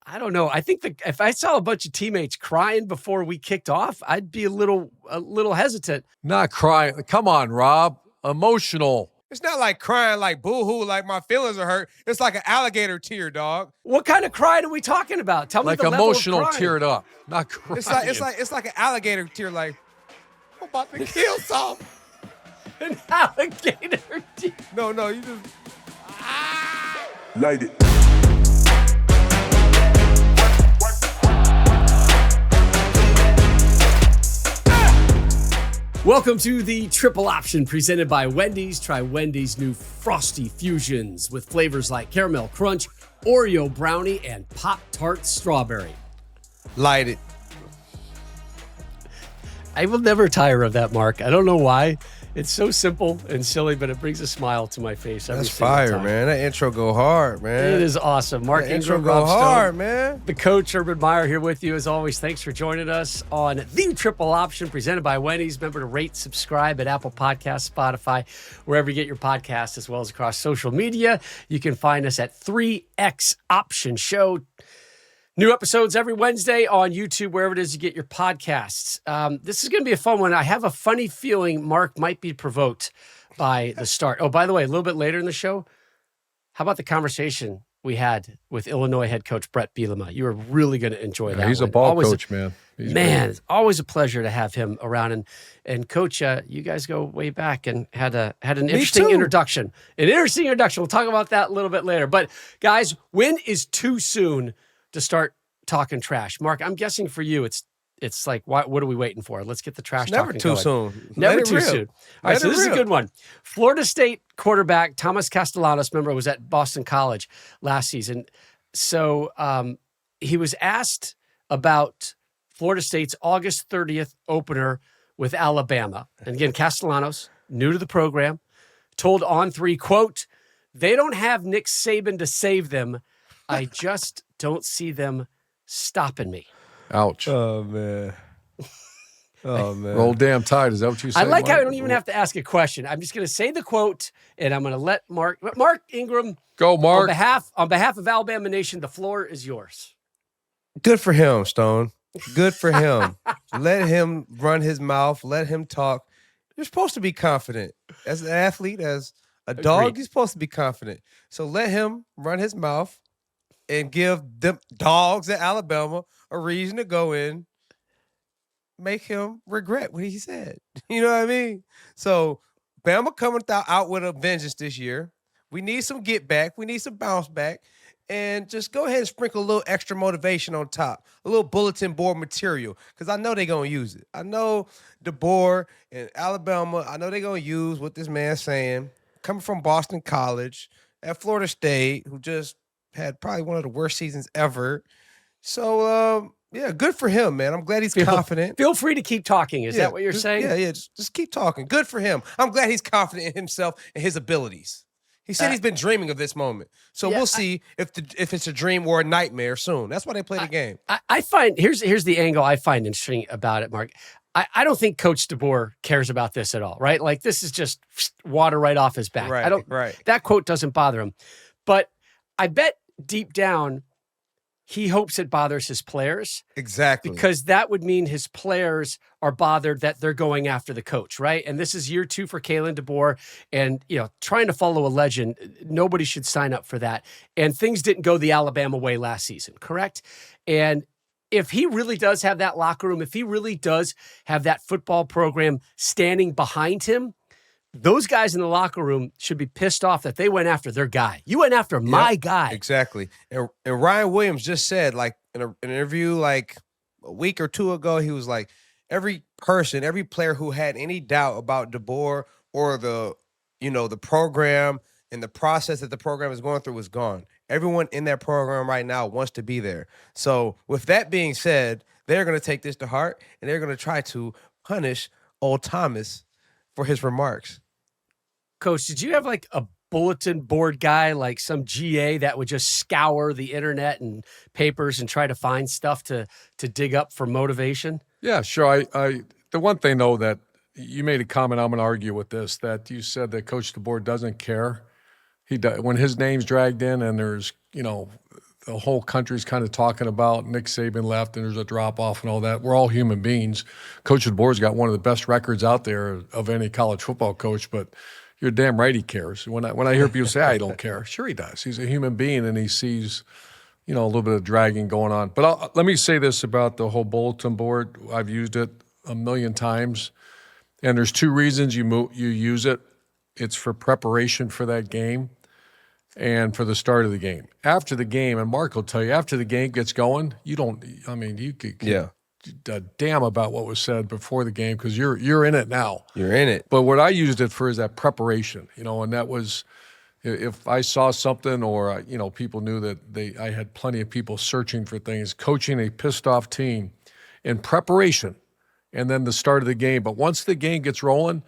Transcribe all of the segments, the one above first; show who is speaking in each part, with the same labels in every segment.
Speaker 1: I don't know. I think if I saw a bunch of teammates crying before we kicked off, I'd be a little hesitant.
Speaker 2: Not crying. Come on, Rob. Emotional.
Speaker 3: It's not like crying like boo-hoo, like my feelings are hurt. It's like an alligator tear, dog.
Speaker 1: What kind of crying are we talking about? Tell me
Speaker 2: like
Speaker 1: the level
Speaker 2: emotional,
Speaker 1: of crying.
Speaker 2: teared up, not crying.
Speaker 3: It's like an alligator tear, like I'm about to kill something.
Speaker 1: An alligator tear.
Speaker 3: No, you just
Speaker 4: Light it.
Speaker 1: Welcome to the Triple Option presented by Wendy's. Try Wendy's new Frosty Fusions with flavors like Caramel Crunch, Oreo Brownie, and Pop-Tart Strawberry.
Speaker 3: light it.
Speaker 1: I will never tire of that, Mark. I don't know why. It's so simple and silly, but it brings a smile to my face every
Speaker 3: That's
Speaker 1: single
Speaker 3: fire,
Speaker 1: time.
Speaker 3: man. That intro go hard, man.
Speaker 1: It is awesome. Mark
Speaker 3: That intro
Speaker 1: Ingram,
Speaker 3: go
Speaker 1: Rob Stone,
Speaker 3: hard, man.
Speaker 1: the coach, Urban Meyer, here with you as always. Thanks for joining us on the Triple Option presented by Wendy's. Remember to rate, subscribe at Apple Podcasts, Spotify, wherever you get your podcasts, as well as across social media. You can find us at 3X Option Show. New episodes every Wednesday on YouTube, wherever it is you get your podcasts. This is going to be a fun one. I have a funny feeling Mark might be provoked by the start. Oh, by the way, a little bit later in the show, how about the conversation we had with Illinois head coach Bret Bielema? You are really going to enjoy that.
Speaker 2: He's a ball coach, man.
Speaker 1: It's always a pleasure to have him around. And Coach, you guys go way back and had an interesting introduction. An interesting introduction. We'll talk about that a little bit later. But guys, when is too soon to start talking trash? Mark, I'm guessing for you, it's like, what are we waiting for? Let's get the trash talking
Speaker 3: Never too
Speaker 1: going.
Speaker 3: soon.
Speaker 1: Never
Speaker 3: Let it
Speaker 1: too
Speaker 3: rip.
Speaker 1: soon. All right, so this is a good one. Florida State quarterback Thomas Castellanos, remember, was at Boston College last season. So he was asked about Florida State's August 30th opener with Alabama. And again, Castellanos, new to the program, told On3, quote, "They don't have Nick Saban to save them. I just don't see them stopping me."
Speaker 2: Ouch.
Speaker 3: Oh, man. Oh, man.
Speaker 2: Roll damn tide. Is that what you said?
Speaker 1: I like how I
Speaker 2: Mike?
Speaker 1: don't even have to ask a question. I'm just going to say the quote, and I'm going to let Mark Ingram.
Speaker 2: Go, Mark.
Speaker 1: On behalf of Alabama Nation, the floor is yours.
Speaker 3: Good for him, Stone. Good for him. Let him run his mouth. Let him talk. You're supposed to be confident. As an athlete, as a dog,
Speaker 1: Agreed.
Speaker 3: you're supposed to be confident. So let him run his mouth and give them dogs at Alabama a reason to go in, make him regret what he said. You know what I mean? So Bama coming out with a vengeance this year. We need some get back. We need some bounce back. And just go ahead and sprinkle a little extra motivation on top, a little bulletin board material, because I know they're going to use it. I know DeBoer and Alabama, I know they're going to use what this man's saying, coming from Boston College, at Florida State, who just had probably one of the worst seasons ever. So, yeah, good for him, man. I'm glad he's confident.
Speaker 1: Feel free to keep talking. Is that what you're saying?
Speaker 3: Yeah, just keep talking. Good for him. I'm glad he's confident in himself and his abilities. He said he's been dreaming of this moment. So we'll see if it's a dream or a nightmare soon. That's why they play the game.
Speaker 1: I find, here's the angle I find interesting about it, Mark. I don't think Coach DeBoer cares about this at all, right? Like, this is just water right off his back.
Speaker 3: Right.
Speaker 1: That quote doesn't bother him. But I bet deep down, he hopes it bothers his players.
Speaker 3: Exactly.
Speaker 1: Because that would mean his players are bothered that they're going after the coach, right? And this is year 2 for Kalen DeBoer. And, trying to follow a legend, nobody should sign up for that. And things didn't go the Alabama way last season, correct? And if he really does have that locker room, if he really does have that football program standing behind him, those guys in the locker room should be pissed off that they went after their guy. You went after my guy.
Speaker 3: Exactly. And Ryan Williams just said, like, in an interview like a week or two ago, he was like, every player who had any doubt about DeBoer or the program and the process that the program is going through was gone. Everyone in that program right now wants to be there. So with that being said, they're going to take this to heart, and they're going to try to punish old Thomas for his remarks.
Speaker 1: Coach, did you have like a bulletin board guy, like some GA that would just scour the internet and papers and try to find stuff to dig up for motivation?
Speaker 2: Yeah, sure. The one thing, though, that you made a comment, I'm going to argue with this, that you said that Coach DeBoer doesn't care. He does, when his name's dragged in and there's, the whole country's kind of talking about Nick Saban left and there's a drop off and all that. We're all human beings. Coach DeBoer's got one of the best records out there of any college football coach, but you're damn right he cares. When I hear people say, I don't care, sure he does. He's a human being and he sees, a little bit of dragging going on. But let me say this about the whole bulletin board. I've used it a million times, and there's two reasons you use it. It's for preparation for that game and for the start of the game. After the game, and Mark will tell you, after the game gets going, you could a damn about what was said before the game because you're in it now.
Speaker 3: You're in it.
Speaker 2: But what I used it for is that preparation, and that was if I saw something or, people knew that I had plenty of people searching for things, coaching a pissed off team in preparation and then the start of the game. But once the game gets rolling,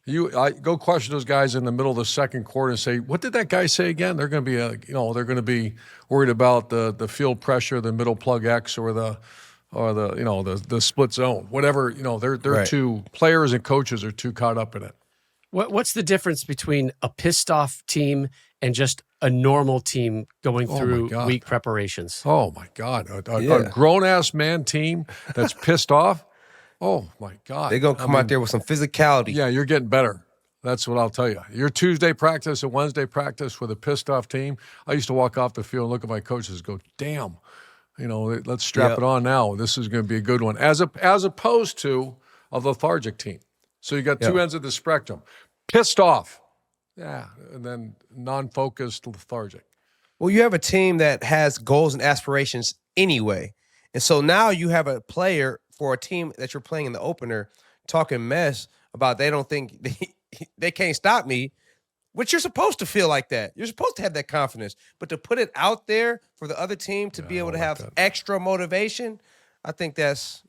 Speaker 2: I go question those guys in the middle of the second quarter and say, what did that guy say again? They're going to be, they're going to be worried about the field pressure, the middle plug X or the split zone, whatever, they're
Speaker 3: right.
Speaker 2: too, players and coaches are too caught up in it.
Speaker 1: What's the difference between a pissed off team and just a normal team going through week preparations?
Speaker 2: Oh my God. A grown ass man team that's pissed off. Oh my God.
Speaker 3: They're going to come out there with some physicality.
Speaker 2: Yeah, you're getting better. That's what I'll tell you. Your Tuesday practice and Wednesday practice with a pissed off team. I used to walk off the field and look at my coaches and go, damn, let's strap it on now. This is going to be a good one. As opposed to a lethargic team. So you got two ends of the spectrum. Pissed off. Yeah. And then non-focused, lethargic.
Speaker 3: Well, you have a team that has goals and aspirations anyway. And so now you have a player for a team that you're playing in the opener talking mess about they don't think they can't stop me, which you're supposed to feel like that. You're supposed to have that confidence. But to put it out there for the other team to be able to have extra motivation, I think that's,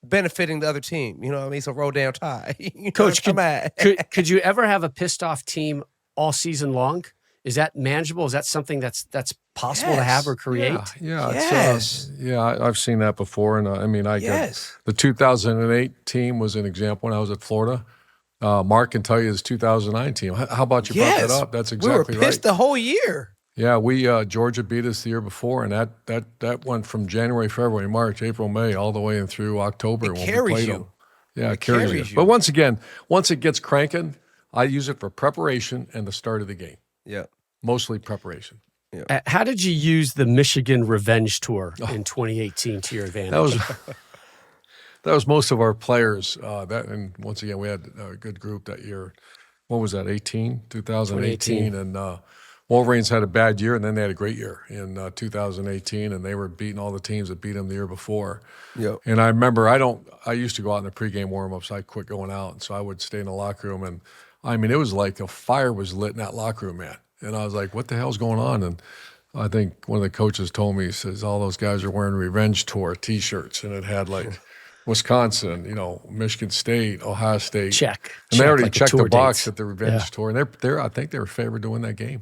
Speaker 3: benefiting the other team. You know what I mean? So roll down tie.
Speaker 1: Coach, could you ever have a pissed off team all season long? Is that manageable? Is that something that's possible to have or create?
Speaker 2: Yeah.
Speaker 3: Yes.
Speaker 2: I've seen that before. And the 2008 team was an example when I was at Florida. Mark can tell you his 2009 team. How about you brought that up? That's exactly right.
Speaker 3: We were pissed the whole year.
Speaker 2: Yeah, Georgia beat us the year before, and that went from January, February, March, April, May, all the way in through October when we played them. Yeah, it carries you. But once it gets cranking, I use it for preparation and the start of the game.
Speaker 3: Yeah.
Speaker 2: Mostly preparation.
Speaker 1: Yeah. How did you use the Michigan Revenge Tour in 2018 to your advantage?
Speaker 2: That was most of our players. And once again, we had a good group that year. What was that, 2018? And Wolverines had a bad year, and then they had a great year in 2018, and they were beating all the teams that beat them the year before.
Speaker 3: Yep.
Speaker 2: And I remember I used to go out in the pregame warm-ups. I quit going out, and so I would stay in the locker room. And, it was like a fire was lit in that locker room, man. And I was like, what the hell's going on? And I think one of the coaches told me, he says, all those guys are wearing Revenge Tour T-shirts, and it had like Wisconsin, Michigan State, Ohio State.
Speaker 1: Check.
Speaker 2: And they already
Speaker 1: like
Speaker 2: checked the box
Speaker 1: dates.
Speaker 2: at the Revenge Tour. And I think they were favored to win that game.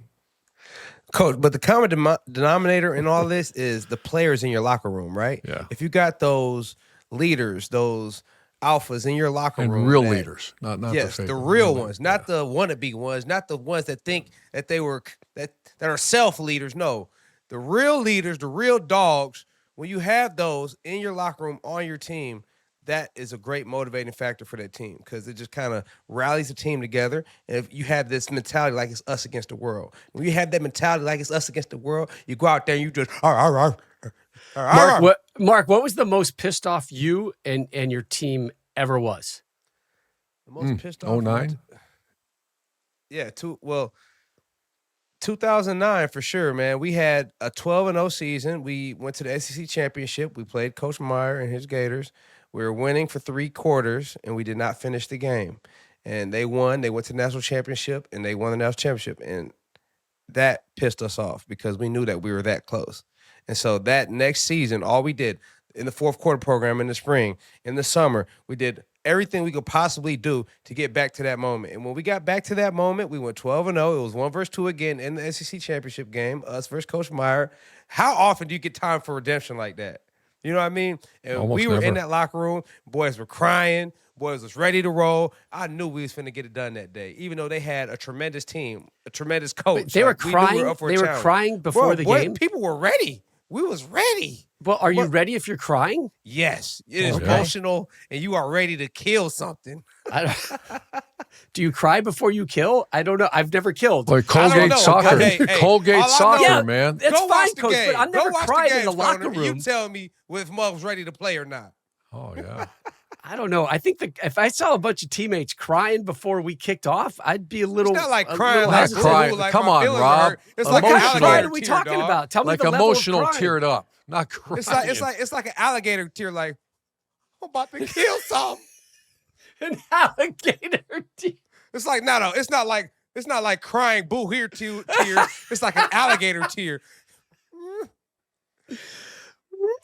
Speaker 3: Coach, but the common denominator in all this is the players in your locker room, right?
Speaker 2: Yeah.
Speaker 3: If you got those leaders, those alphas in your locker room.
Speaker 2: And real leaders, not
Speaker 3: yes,
Speaker 2: the fake
Speaker 3: the
Speaker 2: ones.
Speaker 3: real ones, not the wannabe ones, not the ones that think that that are self-leaders. No, the real leaders, the real dogs, when you have those in your locker room on your team, that is a great motivating factor for that team because it just kind of rallies the team together. And if you have this mentality like it's us against the world, when you have that mentality like it's us against the world, you go out there and you just
Speaker 1: Mark, what was the most pissed off you and your team ever was?
Speaker 3: The most pissed off.
Speaker 2: 09?
Speaker 3: Yeah, 2009 for sure, man. We had a 12-0 season. We went to the SEC championship. We played Coach Meyer and his Gators. We were winning for 3 quarters, and we did not finish the game. And they won. They went to the national championship, and they won the national championship. And that pissed us off because we knew that we were that close. And so that next season, all we did in the fourth quarter program in the spring, in the summer, we did everything we could possibly do to get back to that moment. And when we got back to that moment, we went 12-0. It was 1 versus 2 again in the SEC championship game, us versus Coach Meyer. How often do you get time for redemption like that? You know what I mean? And
Speaker 2: Almost
Speaker 3: we were in
Speaker 2: never.
Speaker 3: that locker room. Boys were crying. Boys was ready to roll. I knew we was finna get it done that day, even though they had a tremendous team, a tremendous coach.
Speaker 1: They were
Speaker 3: Like, we knew
Speaker 1: crying.
Speaker 3: we were up for a
Speaker 1: They were
Speaker 3: challenge.
Speaker 1: crying before the game.
Speaker 3: People were ready. We was ready.
Speaker 1: Well, are you
Speaker 3: What?
Speaker 1: ready if you're crying?
Speaker 3: Yes, it is
Speaker 2: Okay.
Speaker 3: emotional, and you are ready to kill something.
Speaker 1: I don't, do you cry before you kill? I don't know. I've never killed.
Speaker 2: Like
Speaker 3: I don't
Speaker 2: Colgate
Speaker 3: know.
Speaker 2: soccer.
Speaker 3: Hey, all
Speaker 2: Colgate
Speaker 3: I know-
Speaker 2: soccer,
Speaker 1: Yeah.
Speaker 2: man.
Speaker 1: It's
Speaker 3: Go
Speaker 1: fine,
Speaker 3: watch the
Speaker 1: Coach,
Speaker 3: game.
Speaker 1: but I'm
Speaker 3: Go
Speaker 1: never
Speaker 3: watch
Speaker 1: cried
Speaker 3: the
Speaker 1: in the
Speaker 3: game,
Speaker 1: locker
Speaker 3: Stoner.
Speaker 1: room.
Speaker 3: You tell me if Muggs ready to play or not.
Speaker 2: Oh, yeah.
Speaker 1: I don't know. I think if I saw a bunch of teammates crying before we kicked off, I'd be a little.
Speaker 3: It's not like
Speaker 1: a
Speaker 3: crying,
Speaker 1: little
Speaker 3: like,
Speaker 1: hesitant.
Speaker 2: crying.
Speaker 3: ooh, like
Speaker 2: Come
Speaker 3: my
Speaker 2: on,
Speaker 3: feelings are
Speaker 2: Rob.
Speaker 3: hurt. It's
Speaker 1: What
Speaker 3: like an
Speaker 1: kind of
Speaker 2: Emotional.
Speaker 1: crying
Speaker 3: alligator
Speaker 1: are we
Speaker 3: tear,
Speaker 1: talking
Speaker 3: dog.
Speaker 1: about? Tell me
Speaker 2: Like
Speaker 1: the level of
Speaker 2: emotional
Speaker 1: crying.
Speaker 2: teared up. Not crying.
Speaker 3: It's like an alligator tear. Like I'm about to kill something.
Speaker 1: An alligator tear.
Speaker 3: It's like no. It's not like crying boo here tear. It's like an alligator tear.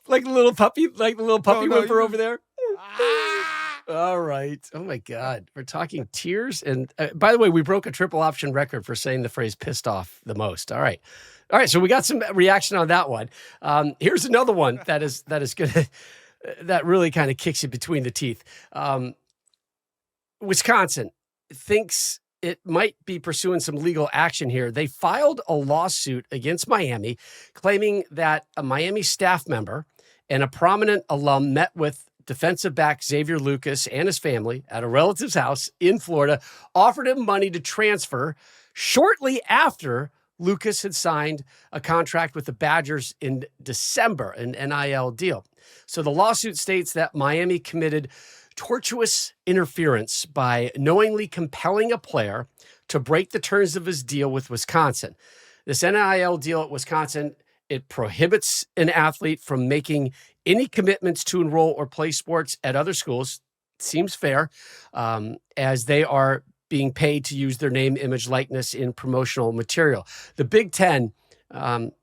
Speaker 1: Like the little puppy,
Speaker 3: No,
Speaker 1: whimper
Speaker 3: you-
Speaker 1: over there.
Speaker 3: Ah!
Speaker 1: All right. Oh my God. We're talking tears. And by the way, we broke a triple option record for saying the phrase pissed off the most. All right. All right. So we got some reaction on that one. Here's another one that is gonna that really kind of kicks you between the teeth. Wisconsin thinks it might be pursuing some legal action here. They filed a lawsuit against Miami, claiming that a Miami staff member and a prominent alum met with defensive back Xavier Lucas and his family at a relative's house in Florida, offered him money to transfer shortly after Lucas had signed a contract with the Badgers in December, an NIL deal. So the lawsuit states that Miami committed tortuous interference by knowingly compelling a player to break the terms of his deal with Wisconsin. This NIL deal at Wisconsin, it prohibits an athlete from making any commitments to enroll or play sports at other schools. Seems fair, as they are being paid to use their name, image, likeness in promotional material. The Big Ten,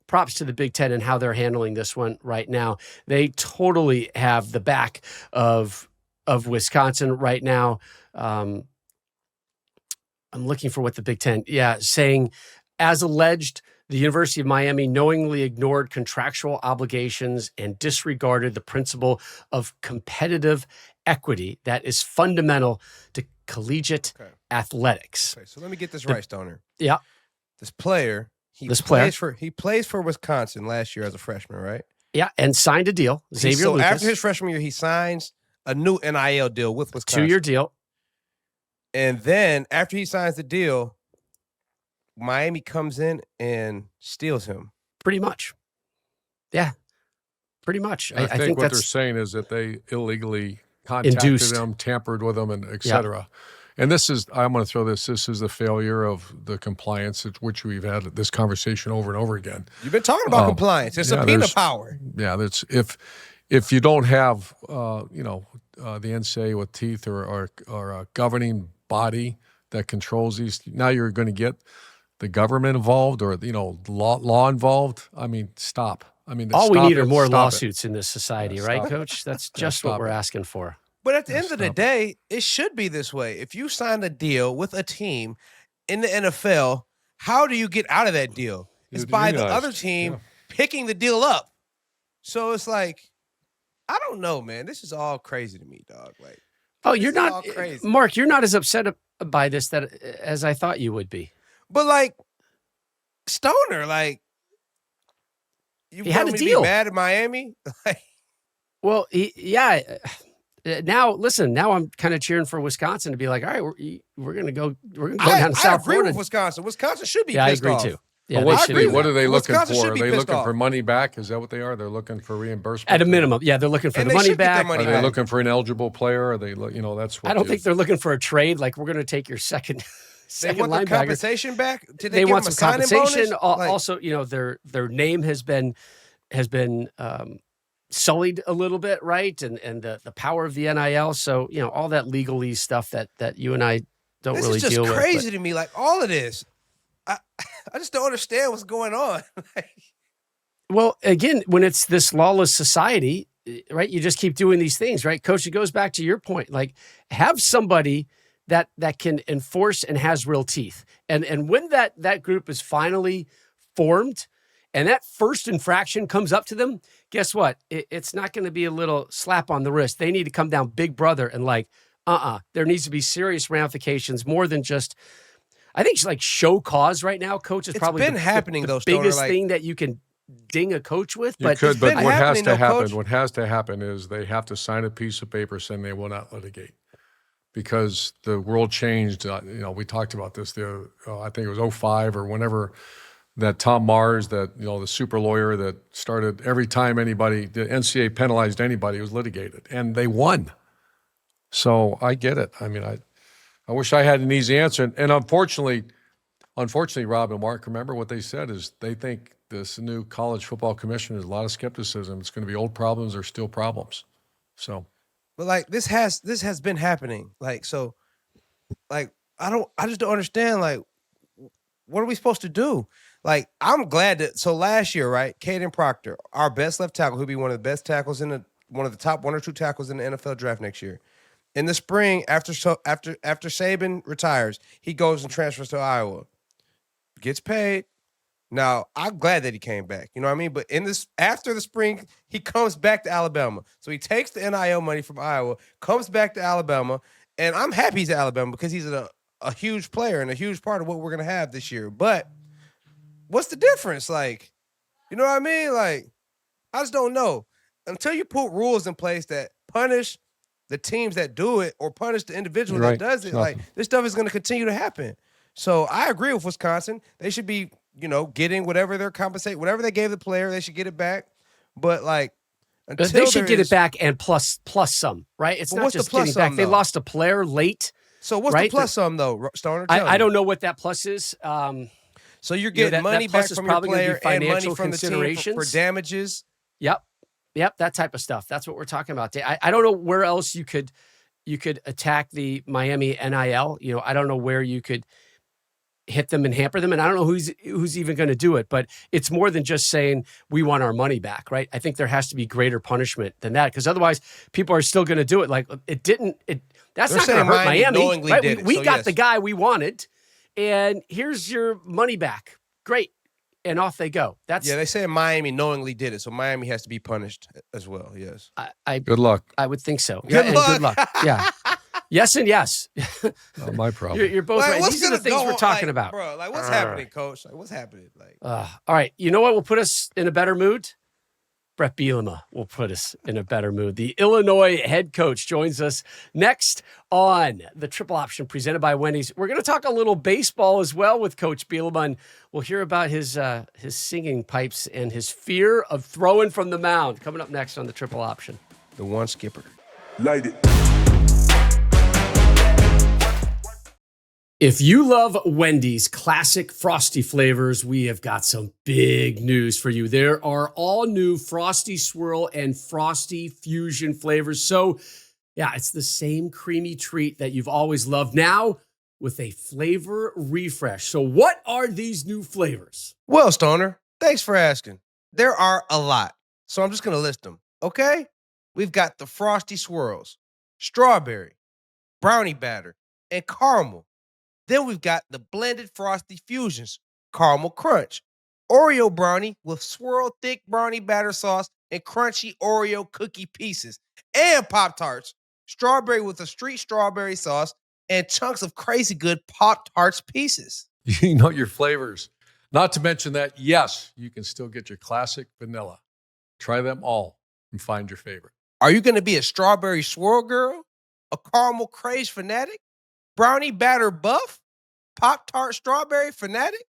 Speaker 1: props to the Big Ten and how they're handling this one right now. They totally have the back of Wisconsin right now. I'm looking for what the Big Ten, saying, as alleged, the University of Miami knowingly ignored contractual obligations and disregarded the principle of competitive equity that is fundamental to collegiate athletics.
Speaker 3: Okay, so let me get this right, Stoner.
Speaker 1: Yeah.
Speaker 3: This player, he plays for Wisconsin last year as a freshman, right?
Speaker 1: Yeah, and signed a deal. Xavier
Speaker 3: So
Speaker 1: Lucas,
Speaker 3: after his freshman year, he signs a new NIL deal with Wisconsin.
Speaker 1: 2-year deal.
Speaker 3: And then after he signs the deal, Miami comes in and steals him.
Speaker 1: Pretty much. Yeah, pretty much.
Speaker 2: I think what they're
Speaker 1: that's
Speaker 2: saying is that they illegally contacted
Speaker 1: Induced.
Speaker 2: them, tampered with them, and et cetera. And I'm going to throw this is the failure of the compliance, which we've had this conversation over and over again.
Speaker 3: You've been talking about compliance. It's subpoena
Speaker 2: there's-
Speaker 3: power.
Speaker 2: Yeah, that's if you don't have the NCAA with teeth or a governing body that controls these, now you're going to get the government involved or law involved. I mean, stop. I mean,
Speaker 1: all we
Speaker 2: stop
Speaker 1: need are
Speaker 2: it,
Speaker 1: more
Speaker 2: stop it.
Speaker 1: lawsuits in this society,
Speaker 2: Yeah,
Speaker 1: right,
Speaker 2: stop it.
Speaker 1: Coach? That's just what
Speaker 2: stop
Speaker 1: we're
Speaker 2: it.
Speaker 1: asking for.
Speaker 3: But at the end of the
Speaker 2: stop it.
Speaker 3: day, it should be this way. If you sign a deal with a team in the NFL, how do you get out of that deal? It's
Speaker 2: You're
Speaker 3: by the
Speaker 2: unionized.
Speaker 3: other team
Speaker 2: Yeah.
Speaker 3: picking the deal up. So it's like, I don't know, man. This is all crazy to me, dog. Like,
Speaker 1: Oh,
Speaker 3: this
Speaker 1: you're
Speaker 3: is all
Speaker 1: not,
Speaker 3: crazy.
Speaker 1: Mark, you're not as upset by this as I thought you would be.
Speaker 3: But like, Stoner, like, you
Speaker 1: He had
Speaker 3: want
Speaker 1: a
Speaker 3: me to
Speaker 1: deal.
Speaker 3: be mad at Miami? Like,
Speaker 1: Well, now I'm kind of cheering for Wisconsin to be like, all right, we're going to go down to
Speaker 3: I
Speaker 1: South
Speaker 3: agree
Speaker 1: Florida.
Speaker 3: with Wisconsin. Wisconsin should be
Speaker 1: Yeah, I
Speaker 3: pissed
Speaker 1: agree
Speaker 3: off.
Speaker 1: too. Yeah,
Speaker 2: But
Speaker 1: they
Speaker 2: what,
Speaker 1: should
Speaker 3: agree
Speaker 1: be.
Speaker 3: with
Speaker 2: what are they looking
Speaker 3: Wisconsin
Speaker 2: for?
Speaker 3: should
Speaker 2: Are
Speaker 3: be
Speaker 2: they
Speaker 3: pissed
Speaker 2: looking for
Speaker 3: off.
Speaker 2: money back? Is that what they are? They're looking for reimbursement?
Speaker 1: At a minimum. Yeah, they're looking for
Speaker 3: And
Speaker 1: the
Speaker 3: they
Speaker 1: money
Speaker 3: should get their
Speaker 1: back.
Speaker 3: money
Speaker 2: Are they
Speaker 3: back.
Speaker 2: looking for an eligible player? Are they, that's what
Speaker 1: I don't think they're looking for a trade. Like, we're going to take your second
Speaker 3: They want their
Speaker 1: linebacker.
Speaker 3: compensation back? Did
Speaker 1: They
Speaker 3: give
Speaker 1: want
Speaker 3: them
Speaker 1: some
Speaker 3: a signing
Speaker 1: compensation.
Speaker 3: bonus? Like,
Speaker 1: Also, their name has been sullied a little bit, right? And the power of the NIL. So, all that legalese stuff that you and I don't
Speaker 3: this
Speaker 1: really
Speaker 3: is just
Speaker 1: deal with.
Speaker 3: crazy to me. Like, all of this. I just don't understand what's going on.
Speaker 1: Well, again, when it's this lawless society, right, you just keep doing these things, right? Coach, it goes back to your point. Like, have somebody that can enforce and has real teeth. And when that group is finally formed and that first infraction comes up to them, guess what? It's not going to be a little slap on the wrist. They need to come down big brother and like, there needs to be serious ramifications more than just, I think it's like show cause right now. Coach is probably
Speaker 3: been happening,
Speaker 1: the
Speaker 3: though, Stoner,
Speaker 1: biggest
Speaker 3: like,
Speaker 1: thing that you can ding a coach with.
Speaker 2: You
Speaker 1: But
Speaker 2: could, but
Speaker 3: been
Speaker 2: what has
Speaker 3: happening,
Speaker 2: to
Speaker 3: though,
Speaker 2: happen?
Speaker 3: Coach.
Speaker 2: What has to happen is they have to sign a piece of paper saying they will not litigate, because the world changed. We talked about this. I think it was 05 or whenever, that Tom Mars, that the super lawyer that started every time the NCAA penalized anybody, it was litigated, and they won. So I get it. I mean, I wish I had an easy answer, and unfortunately, Rob and Mark, remember what they said is they think this new college football commission is a lot of skepticism. It's going to be old problems or still problems. So,
Speaker 3: but like this has been happening. Like, so, like, I just don't understand. Like, what are we supposed to do? Like, I'm glad that, so last year, right, Caden Proctor, our best left tackle, who'd be one of the best tackles one of the top 1 or 2 tackles in the NFL draft next year. In the spring, after Saban retires, he goes and transfers to Iowa, gets paid. Now, I'm glad that he came back. You know what I mean? But after the spring, he comes back to Alabama. So he takes the NIL money from Iowa, comes back to Alabama, and I'm happy he's at Alabama because he's a huge player and a huge part of what we're going to have this year. But what's the difference? Like, you know what I mean? Like, I just don't know. Until you put rules in place that punish the teams that do it or punish the individual that does it, like, this stuff is going to continue to happen. So I agree with Wisconsin. They should be, getting whatever they're compensating, whatever they gave the player, they should get it back. But like,
Speaker 1: they should get it back and plus some, right? It's not just getting back. They lost a player late.
Speaker 3: So what's the plus sum though, Stoner?
Speaker 1: I don't know what that plus is.
Speaker 3: So you're getting money back from your player and money from the team for damages.
Speaker 1: Yep, that type of stuff. That's what we're talking about. I don't know where else you could attack the Miami NIL. I don't know where you could hit them and hamper them, and I don't know who's even going to do it. But it's more than just saying we want our money back, right? I think there has to be greater punishment than that, because otherwise people are still going to do it. Like that's not going to hurt Miami. Right? We got the guy we wanted, and here's your money back. Great. And off they go.
Speaker 3: They say Miami knowingly did it, so Miami has to be punished as well. Yes.
Speaker 2: Good luck.
Speaker 1: I would think so.
Speaker 3: Good luck.
Speaker 1: Good luck. Yeah. Yes and yes.
Speaker 2: Not my problem.
Speaker 1: You're both right. These are the things we're talking about.
Speaker 3: Bro, like, what's happening, Coach? Like, what's happening? Like,
Speaker 1: all right. You know what will put us in a better mood? Bret Bielema will put us in a better mood. The Illinois head coach joins us next on the Triple Option presented by Wendy's. We're going to talk a little baseball as well with Coach Bielema, and we'll hear about his singing pipes and his fear of throwing from the mound. Coming up next on the Triple Option.
Speaker 3: The one skipper.
Speaker 4: Light it.
Speaker 1: If you love Wendy's classic Frosty flavors, we have got some big news for you. There are all new Frosty Swirl and Frosty Fusion flavors. So, yeah, it's the same creamy treat that you've always loved, now with a flavor refresh. So what are these new flavors?
Speaker 3: Well, Stoner, thanks for asking. There are a lot, so I'm just going to list them, okay? We've got the Frosty Swirls, strawberry, brownie batter, and caramel. Then we've got the blended Frosty Fusions, caramel crunch, Oreo brownie with swirl thick brownie batter sauce and crunchy Oreo cookie pieces, and Pop-Tarts, strawberry with a street strawberry sauce and chunks of crazy good Pop-Tarts pieces.
Speaker 2: You know your flavors. Not to mention that, yes, you can still get your classic vanilla. Try them all and find your favorite.
Speaker 3: Are you going to be a strawberry swirl girl, a caramel craze fanatic, brownie batter buff, Pop-Tart strawberry fanatic,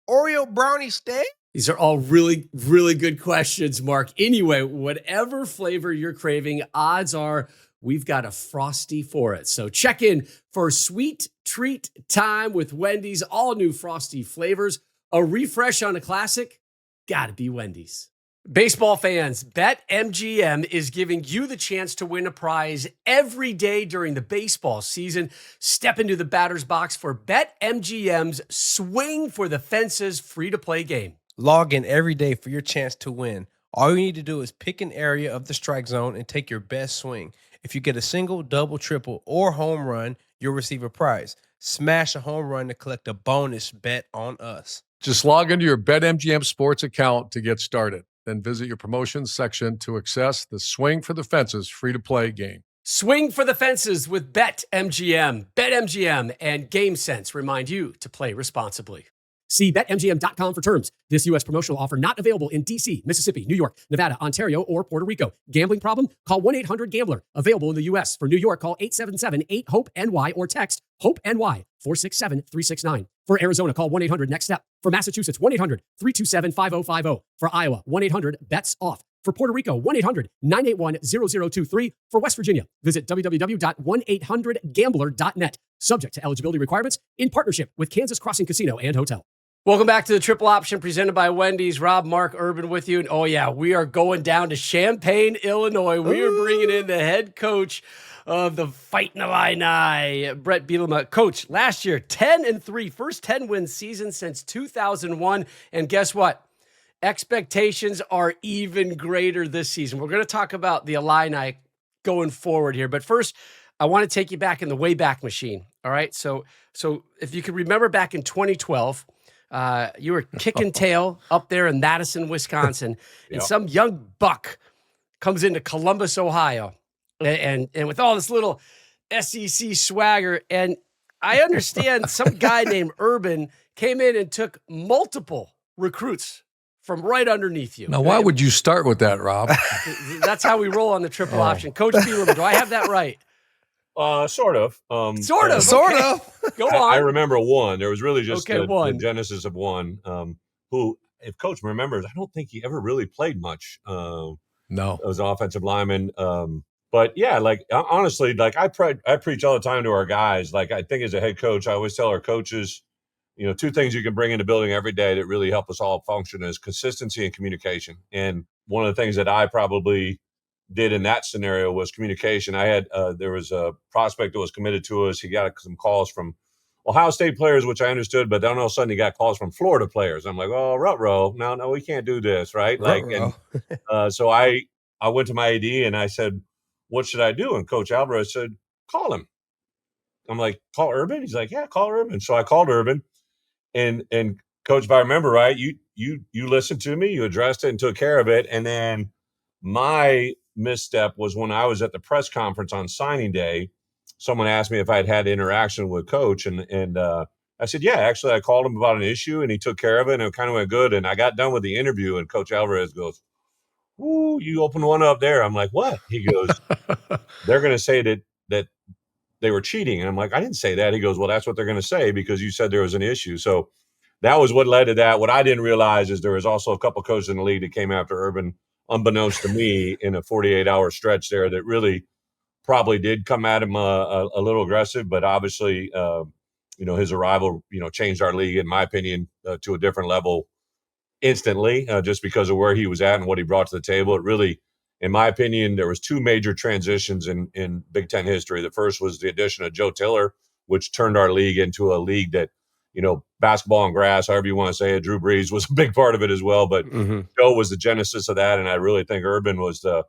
Speaker 3: Oreo brownie stay?
Speaker 1: These are all really, really good questions, Mark. Anyway, whatever flavor you're craving, odds are we've got a Frosty for it. So check in for sweet treat time with Wendy's. All new Frosty flavors. A refresh on a classic? Gotta be Wendy's. Baseball fans, BetMGM is giving you the chance to win a prize every day during the baseball season. Step into the batter's box for BetMGM's Swing for the Fences free-to-play game.
Speaker 3: Log in every day for your chance to win. All you need to do is pick an area of the strike zone and take your best swing. If you get a single, double, triple, or home run, you'll receive a prize. Smash a home run to collect a bonus bet on us.
Speaker 2: Just log into your BetMGM Sports account to get started. Then visit your promotions section to access the Swing for the Fences free-to-play game.
Speaker 1: Swing for the fences with BetMGM. BetMGM and GameSense remind you to play responsibly. See BetMGM.com for terms. This U.S. promotional offer not available in D.C., Mississippi, New York, Nevada, Ontario, or Puerto Rico. Gambling problem? Call 1-800-GAMBLER. Available in the U.S. For New York, call 877-8-HOPE-NY or text HOPE-NY 467-369. For Arizona, call 1-800-NEXT-STEP. For Massachusetts, 1-800-327-5050. For Iowa, 1-800-BETS-OFF. For Puerto Rico, 1-800-981-0023. For West Virginia, visit www.1800gambler.net. Subject to eligibility requirements in partnership with Kansas Crossing Casino and Hotel. Welcome back to the Triple Option presented by Wendy's. Rob, Mark, Urban with you. And oh yeah, we are going down to Champaign, Illinois. We are bringing in the head coach of the Fighting Illini, Bret Bielema. Coach, last year, 10-3, first 10-win season since 2001. And guess what? Expectations are even greater this season. We're going to talk about the Illini going forward here. But first, I want to take you back in the Wayback Machine. All right. So if you could remember back in 2012, you were kicking tail up there in Madison, Wisconsin, and some young buck comes into Columbus, Ohio, and with all this little SEC swagger. And I understand some guy named Urban came in and took multiple recruits from right underneath you.
Speaker 2: Now, why would you start with that, Rob?
Speaker 1: That's how we roll on the Triple Option. Coach Bielema, do I have that right?
Speaker 4: Sort of.
Speaker 1: Sort of. Go on.
Speaker 4: I remember one. There was really just the genesis of one. Who, if Coach remembers, I don't think he ever really played much.
Speaker 2: No,
Speaker 4: as an offensive lineman. But yeah, like honestly, like I preach all the time to our guys. Like I think as a head coach, I always tell our coaches, two things you can bring into building every day that really help us all function is consistency and communication. And one of the things that I probably did in that scenario was communication. I had there was a prospect that was committed to us. He got some calls from Ohio State players, which I understood, but then all of a sudden he got calls from Florida players. I'm like, oh, ruh-roh. No, we can't do this, right?
Speaker 3: Ruh-roh.
Speaker 4: So I went to my AD and I said, what should I do? And Coach Alvarez said, call him. I'm like, call Urban? He's like, yeah, call Urban. So I called Urban, and Coach, if I remember right, you listened to me, you addressed it and took care of it, and then my misstep was when I was at the press conference on signing day. Someone asked me if I had interaction with Coach, and I said, yeah, actually, I called him about an issue, and he took care of it, and it kind of went good. And I got done with the interview, and Coach Alvarez goes, ooh, you opened one up there. I'm like, what? He goes, they're going to say that they were cheating. And I'm like, I didn't say that. He goes, well, that's what they're going to say because you said there was an issue. So that was what led to that. What I didn't realize is there was also a couple coaches in the league that came after Urban, unbeknownst to me, in a 48-hour stretch there that really probably did come at him a little aggressive. But obviously, his arrival, changed our league, in my opinion, to a different level instantly, just because of where he was at and what he brought to the table. It really, in my opinion, there was two major transitions in Big Ten history. The first was the addition of Joe Tiller, which turned our league into a league that, basketball on grass, however you want to say it. Drew Brees was a big part of it as well, but Joe was the genesis of that. And I really think Urban was the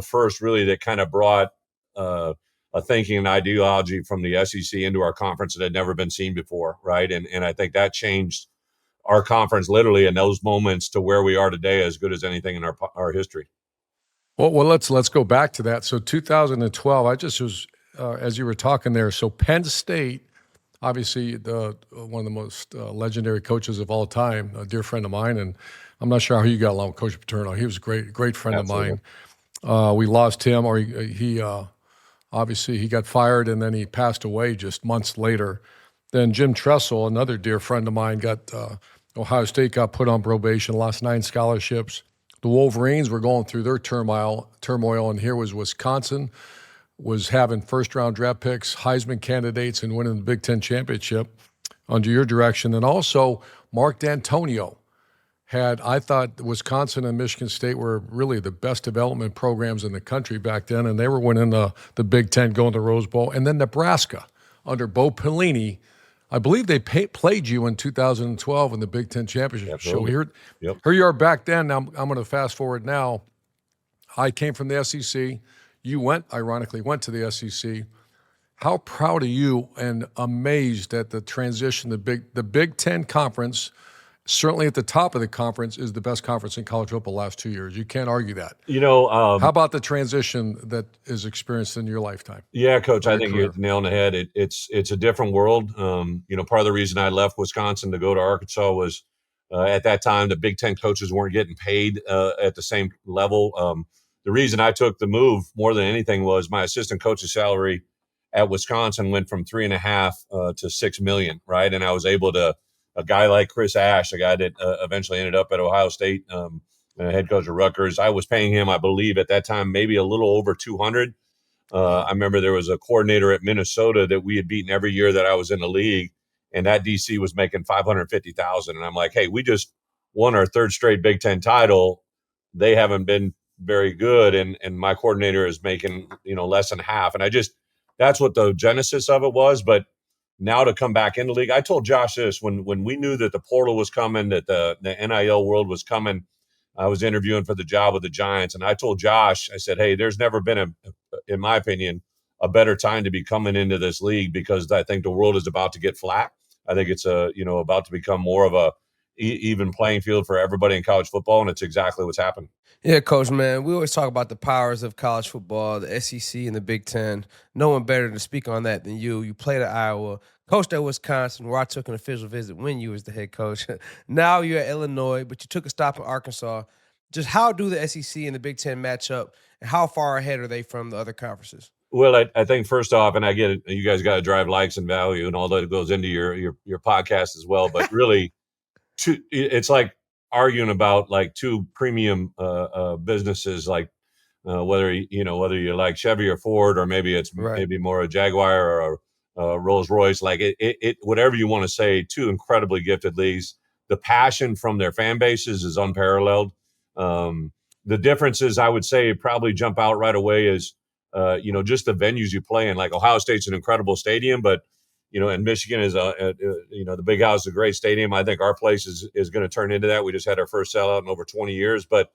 Speaker 4: first really that kind of brought a thinking and ideology from the SEC into our conference that had never been seen before, right? And I think that changed our conference literally in those moments to where we are today, as good as anything in our history.
Speaker 2: Well, let's go back to that. So 2012, I just was as you were talking there. So Penn State, obviously one of the most legendary coaches of all time, a dear friend of mine, and I'm not sure how you got along with Coach Paterno. He was a great friend
Speaker 4: Absolutely.
Speaker 2: of mine. We lost him, or he obviously he got fired, and then he passed away just months later. Then Jim Tressel, another dear friend of mine, got Ohio State got put on probation, lost 9 scholarships. The Wolverines were going through their turmoil, and here was Wisconsin, was having first-round draft picks, Heisman candidates, and winning the Big Ten championship under your direction. And also, Mark D'Antonio I thought Wisconsin and Michigan State were really the best development programs in the country back then, and they were winning the Big Ten, going to the Rose Bowl. And then Nebraska, under Bo Pelini, I believe they played you in 2012 in the Big Ten championship.
Speaker 4: Absolutely.
Speaker 2: So here you are back then. Now I'm going to fast forward now. I came from the SEC. You ironically went to the SEC. How proud of you and amazed at the transition, the Big Ten Conference certainly at the top of the conference, is the best conference in college football the last 2 years. You can't argue that. How about the transition that is experienced in your lifetime?
Speaker 4: Yeah, Coach,
Speaker 2: or
Speaker 4: I
Speaker 2: your
Speaker 4: think you
Speaker 2: career?
Speaker 4: hit the nail on the head. It's a different world. Part of the reason I left Wisconsin to go to Arkansas was at that time the Big Ten coaches weren't getting paid at the same level. The reason I took the move more than anything was my assistant coach's salary at Wisconsin went from 3.5 to 6 million, right? And I was able to a guy like Chris Ash, a guy that eventually ended up at Ohio State, head coach of Rutgers. I was paying him, I believe, at that time maybe a little over 200. I remember there was a coordinator at Minnesota that we had beaten every year that I was in the league, and that DC was making 550,000. And I'm like, hey, we just won our third straight Big Ten title. They haven't been very good, and my coordinator is making less than half. And that's what the genesis of it was. But now to come back in the league, I told Josh this when we knew that the portal was coming, that the NIL world was coming. I was interviewing for the job with the Giants, and I told Josh, I said, hey, there's never been in my opinion, a better time to be coming into this league because I think the world is about to get flat. I think it's about to become more of a even playing field for everybody in college football, and it's exactly what's happened.
Speaker 3: Yeah, Coach, man, we always talk about the powers of college football, the SEC and the Big Ten. No one better to speak on that than you. You played at Iowa, coached at Wisconsin, where I took an official visit when you was the head coach. Now you're at Illinois, but you took a stop in Arkansas. Just how do the SEC and the Big Ten match up, and how far ahead are they from the other conferences?
Speaker 4: Well, I think first off, and I get it, you guys got to drive likes and value and all that goes into your podcast as well. But really, it's like arguing about like two premium businesses, like whether you like Chevy or Ford, or maybe it's
Speaker 3: Right.
Speaker 4: maybe more a Jaguar or a Rolls Royce, like it whatever you want to say. Two incredibly gifted leagues. The passion from their fan bases is unparalleled. The differences, I would say, probably jump out right away is just the venues you play in. Like Ohio State's an incredible stadium, but and Michigan is the Big House is a great stadium. I think our place is going to turn into that. We just had our first sellout in over 20 years, but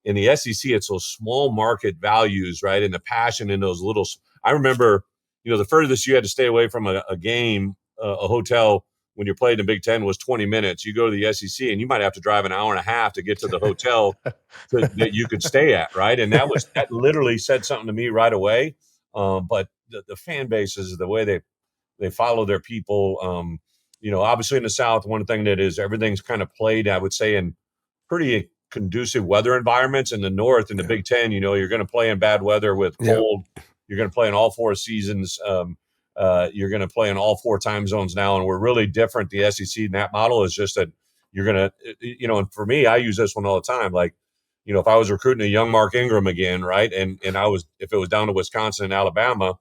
Speaker 4: in the SEC, it's those small market values, right? And the passion in those little. I remember, the furthest you had to stay away from a game, a hotel when you played in the Big Ten was 20 minutes. You go to the SEC, and you might have to drive an hour and a half to get to the hotel that you could stay at, right? And that literally said something to me right away. But the fan bases, the way they follow their people. Obviously in the South, one thing that is everything's kind of played, I would say, in pretty conducive weather environments. In the North, in the Big Ten, you're going to play in bad weather with cold. Yep. You're going to play in all four seasons. You're going to play in all four time zones now, and we're really different. The SEC in that model is just that you're going to, and for me, I use this one all the time. Like, if I was recruiting a young Mark Ingram again, right, and if it was down to Wisconsin and Alabama,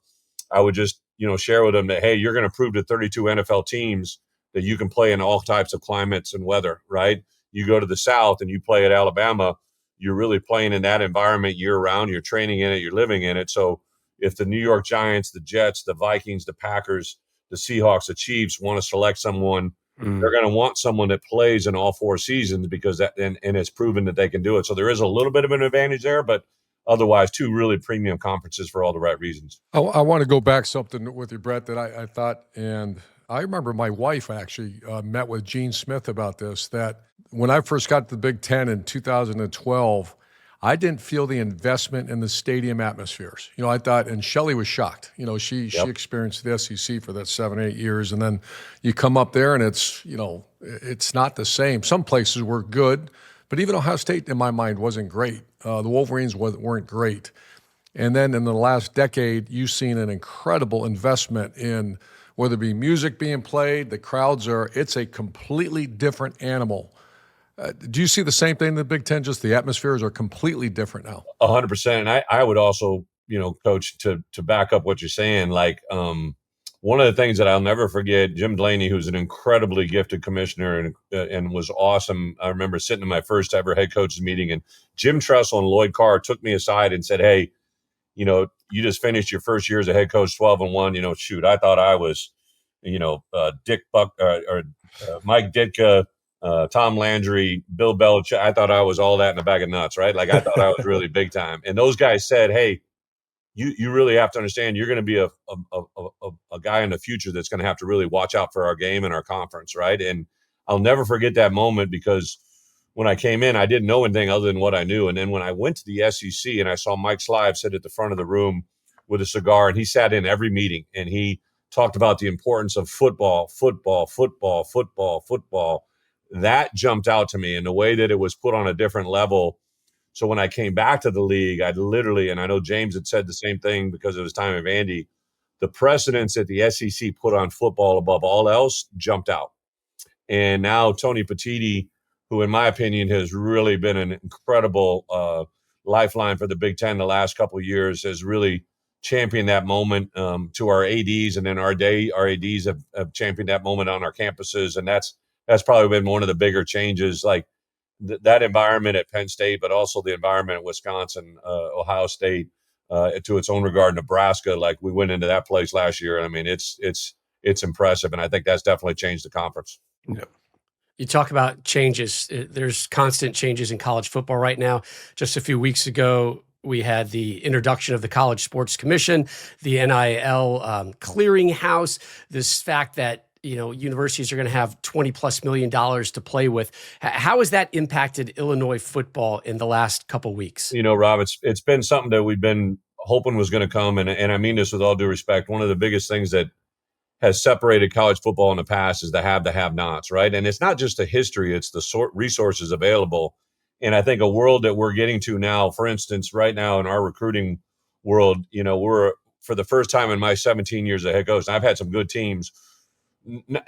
Speaker 4: I would just, share with them that, hey, you're going to prove to 32 NFL teams that you can play in all types of climates and weather, right? You go to the South and you play at Alabama, you're really playing in that environment year round. You're training in it, you're living in it. So if the New York Giants, the Jets, the Vikings, the Packers, the Seahawks, the Chiefs want to select someone, they're going to want someone that plays in all four seasons because and it's proven that they can do it. So there is a little bit of an advantage there, but otherwise, two really premium conferences for all the right reasons.
Speaker 2: I want to go back something with you, Bret, that I thought, and I remember my wife actually met with Gene Smith about this, that when I first got to the Big Ten in 2012, I didn't feel the investment in the stadium atmospheres. I thought, and Shelley was shocked. She experienced the SEC for that 7-8 years, and then you come up there and it's not the same. Some places were good, but even Ohio State, in my mind, wasn't great. The Wolverines weren't great. And then in the last decade, you've seen an incredible investment in whether it be music being played, the crowds it's a completely different animal. Do you see the same thing in the Big Ten? Just the atmospheres are completely different now.
Speaker 4: 100%. And I would also, Coach, to back up what you're saying, like one of the things that I'll never forget, Jim Delaney, who's an incredibly gifted commissioner and was awesome. I remember sitting in my first ever head coaches meeting, and Jim Tressel and Lloyd Carr took me aside and said, hey, you just finished your first year as a head coach, 12-1. Shoot, I thought I was, Dick Buck or Mike Ditka, Tom Landry, Bill Belichick. I thought I was all that in a bag of nuts, right? Like I thought I was really big time. And those guys said, hey, you really have to understand you're going to be a guy in the future that's going to have to really watch out for our game and our conference, right? And I'll never forget that moment, because when I came in, I didn't know anything other than what I knew. And then when I went to the SEC and I saw Mike Slive sit at the front of the room with a cigar, and he sat in every meeting and he talked about the importance of football, that jumped out to me, in the way that it was put on a different level. So when I came back to the league, I literally, and I know James had said the same thing because of his time of Andy, the precedence that the SEC put on football above all else jumped out. And now Tony Petitti, who in my opinion has really been an incredible lifeline for the Big Ten the last couple of years, has really championed that moment to our ADs, and then our ADs have championed that moment on our campuses. And that's probably been one of the bigger changes, like that environment at Penn State, but also the environment at Wisconsin, Ohio State, to its own regard, Nebraska. Like, we went into that place last year. I mean, it's impressive. And I think that's definitely changed the conference.
Speaker 3: Yeah.
Speaker 1: You talk about changes. There's constant changes in college football right now. Just a few weeks ago, we had the introduction of the College Sports Commission, the NIL clearinghouse, this fact that universities are going to have $20+ million to play with. How has that impacted Illinois football in the last couple weeks?
Speaker 4: Rob, it's been something that we've been hoping was going to come. And I mean this with all due respect. One of the biggest things that has separated college football in the past is the have-nots, right? And it's not just the history, it's the resources available. And I think a world that we're getting to now, for instance, right now in our recruiting world, we're, for the first time in my 17 years as head coach, and I've had some good teams,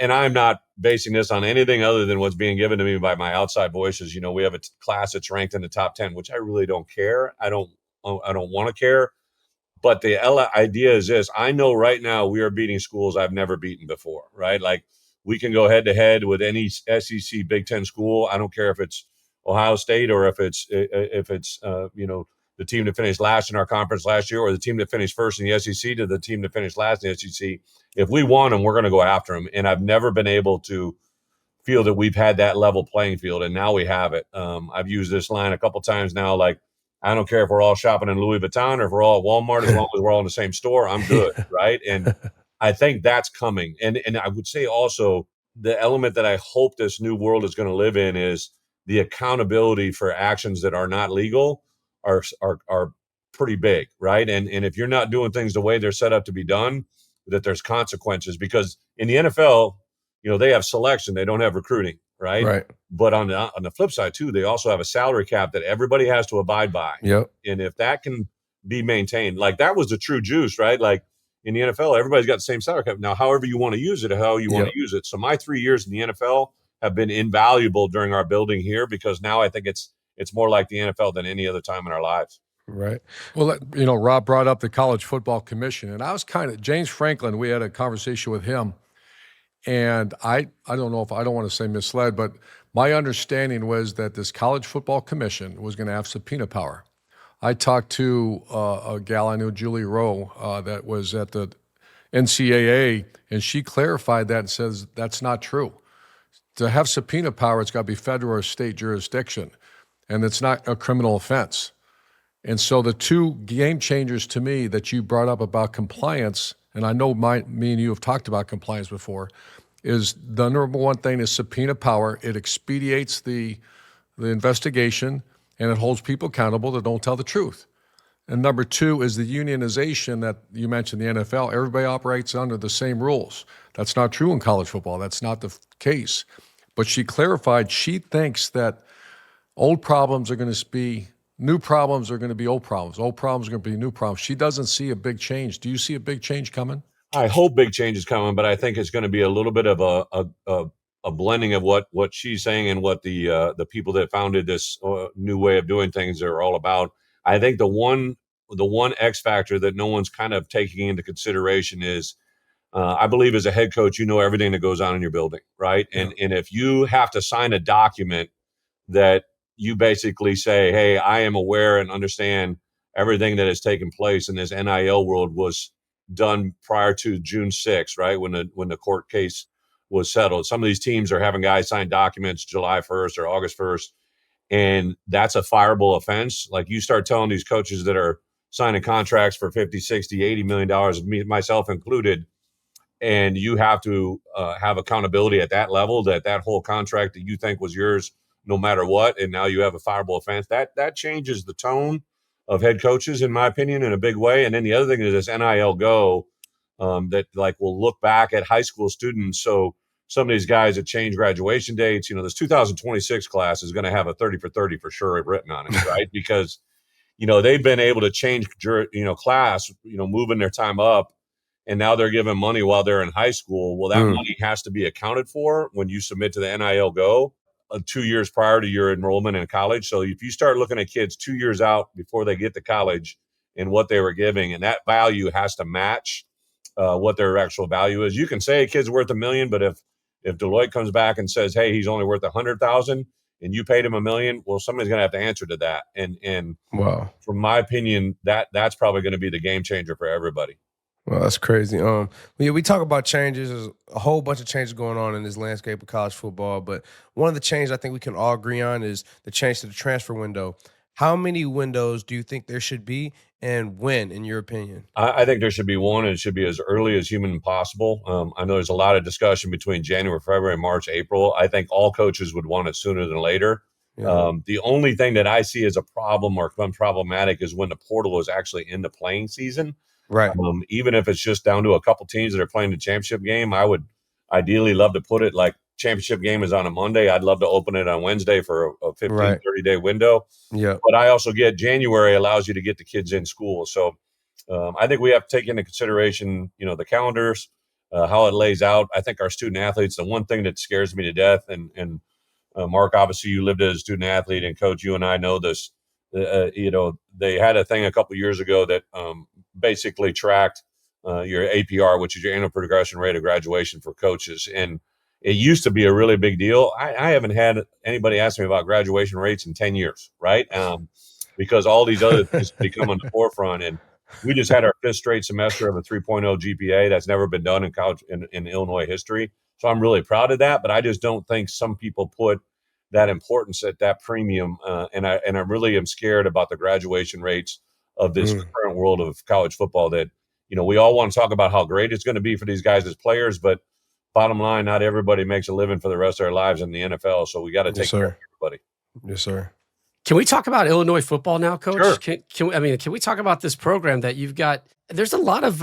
Speaker 4: and I'm not basing this on anything other than what's being given to me by my outside voices. We have a class that's ranked in the top 10, which I really don't care. I don't want to care. But the idea is this: I know right now we are beating schools I've never beaten before, right? Like, we can go head to head with any SEC Big Ten school. I don't care if it's Ohio State or if it's the team that finished last in our conference last year, or the team that finished first in the SEC to the team that finished last in the SEC. If we want them, we're going to go after them. And I've never been able to feel that we've had that level playing field, and now we have it. I've used this line a couple times now, like, I don't care if we're all shopping in Louis Vuitton or if we're all at Walmart, as long as we're all in the same store, I'm good, right? And I think that's coming. And I would say also, the element that I hope this new world is going to live in is the accountability for actions that are not legal are pretty big, right? And if you're not doing things the way they're set up to be done, that there's consequences. Because in the NFL, they have selection, they don't have recruiting, right?
Speaker 3: Right.
Speaker 4: But on the flip side too, they also have a salary cap that everybody has to abide by.
Speaker 3: Yep.
Speaker 4: And if that can be maintained, like, that was the true juice, right? Like, in the NFL, everybody's got the same salary cap. Now, however you want to use it, how you want to use it. So my 3 years in the NFL have been invaluable during our building here, because now I think it's more like the NFL than any other time in our lives.
Speaker 2: Right. Well, Rob brought up the College Football Commission, and I was James Franklin, we had a conversation with him, and I don't know if, I don't want to say misled, but my understanding was that this College Football Commission was going to have subpoena power. I talked to a gal I knew, Julie Rowe, that was at the NCAA, and she clarified that and says that's not true. To have subpoena power, it's got to be federal or state jurisdiction, and it's not a criminal offense. And so the two game changers to me that you brought up about compliance, and I know me and you have talked about compliance before, is the number one thing is subpoena power. It expedites the investigation, and it holds people accountable that don't tell the truth. And number two is the unionization that you mentioned, the NFL. Everybody operates under the same rules. That's not true in college football. That's not the case. But she clarified she thinks that old problems are going to be new problems are going to be old problems. Old problems are going to be new problems. She doesn't see a big change. Do you see a big change coming?
Speaker 4: I hope big change is coming, but I think it's going to be a little bit of a blending of what she's saying and what the people that founded this new way of doing things are all about. I think the one X factor that no one's kind of taking into consideration is, I believe as a head coach, you know everything that goes on in your building, right? Yeah. And if you have to sign a document that you basically say, hey, I am aware and understand everything that has taken place in this NIL world was done prior to June 6th, right? When the court case was settled. Some of these teams are having guys sign documents July 1st or August 1st, and that's a fireable offense. Like, you start telling these coaches that are signing contracts for $50, $60, $80 million, myself included, and you have to have accountability at that level, that whole contract that you think was yours no matter what, and now you have a fireable offense, that changes the tone of head coaches, in my opinion, in a big way. And then the other thing is this NIL Go, that like will look back at high school students. So some of these guys that change graduation dates, this 2026 class is going to have a 30 for 30 for sure written on it, right? Because they've been able to change class, moving their time up, and now they're giving money while they're in high school. Well, that money has to be accounted for when you submit to the NIL Go 2 years prior to your enrollment in college. So if you start looking at kids 2 years out before they get to college and what they were giving, and that value has to match what their actual value is. You can say a kid's worth $1 million, but if Deloitte comes back and says, hey, he's only worth $100,000 and you paid him $1 million, well, somebody's going to have to answer to that. And
Speaker 3: Wow.
Speaker 4: From my opinion, that's probably going to be the game changer for everybody.
Speaker 3: Well, that's crazy. We talk about changes. There's a whole bunch of changes going on in this landscape of college football, but one of the changes I think we can all agree on is the change to the transfer window. How many windows do you think there should be, and when, in your opinion?
Speaker 4: I think there should be one, and it should be as early as humanly possible. I know there's a lot of discussion between January, February, March, April. I think all coaches would want it sooner than later. Yeah. The only thing that I see as a problem or problematic is when the portal is actually in the playing season.
Speaker 3: Right.
Speaker 4: Even if it's just down to a couple teams that are playing the championship game, I would ideally love to put it like championship game is on a Monday. I'd love to open it on Wednesday for a 15, 30-day window.
Speaker 3: Yeah.
Speaker 4: But I also get January allows you to get the kids in school. So I think we have to take into consideration, the calendars, how it lays out. I think our student athletes, the one thing that scares me to death, and Mark, obviously you lived as a student athlete, and Coach, you and I know this, they had a thing a couple years ago that basically tracked your APR, which is your annual progression rate of graduation for coaches. And it used to be a really big deal. I haven't had anybody ask me about graduation rates in 10 years, right? Because all these other things become on the forefront. And we just had our 5th straight semester of a 3.0 GPA. That's never been done in college in Illinois history. So I'm really proud of that. But I just don't think some people put that importance at that premium. And I really am scared about the graduation rates of this current world of college football that, we all want to talk about how great it's going to be for these guys as players, but bottom line, not everybody makes a living for the rest of their lives in the NFL. So we got to take care of everybody.
Speaker 3: Yes, sir.
Speaker 1: Can we talk about Illinois football now, Coach?
Speaker 4: Sure.
Speaker 1: Can we talk about this program that you've got? There's a lot of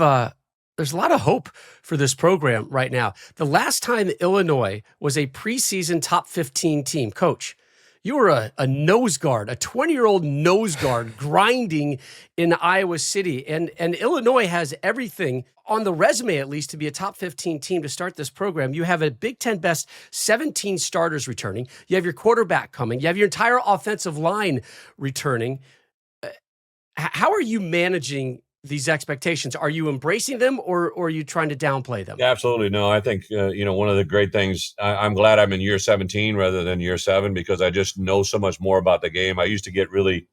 Speaker 1: hope for this program right now. The last time Illinois was a preseason top 15 team, Coach, you were a nose guard, a 20-year-old nose guard grinding in Iowa City. And Illinois has everything on the resume, at least, to be a top 15 team to start this program. You have a Big Ten best 17 starters returning. You have your quarterback coming. You have your entire offensive line returning. How are you managing these expectations? Are you embracing them, or are you trying to downplay them?
Speaker 4: Yeah, absolutely. No, I think, one of the great things, I'm glad I'm in year 17 rather than year 7, because I just know so much more about the game. I used to get really,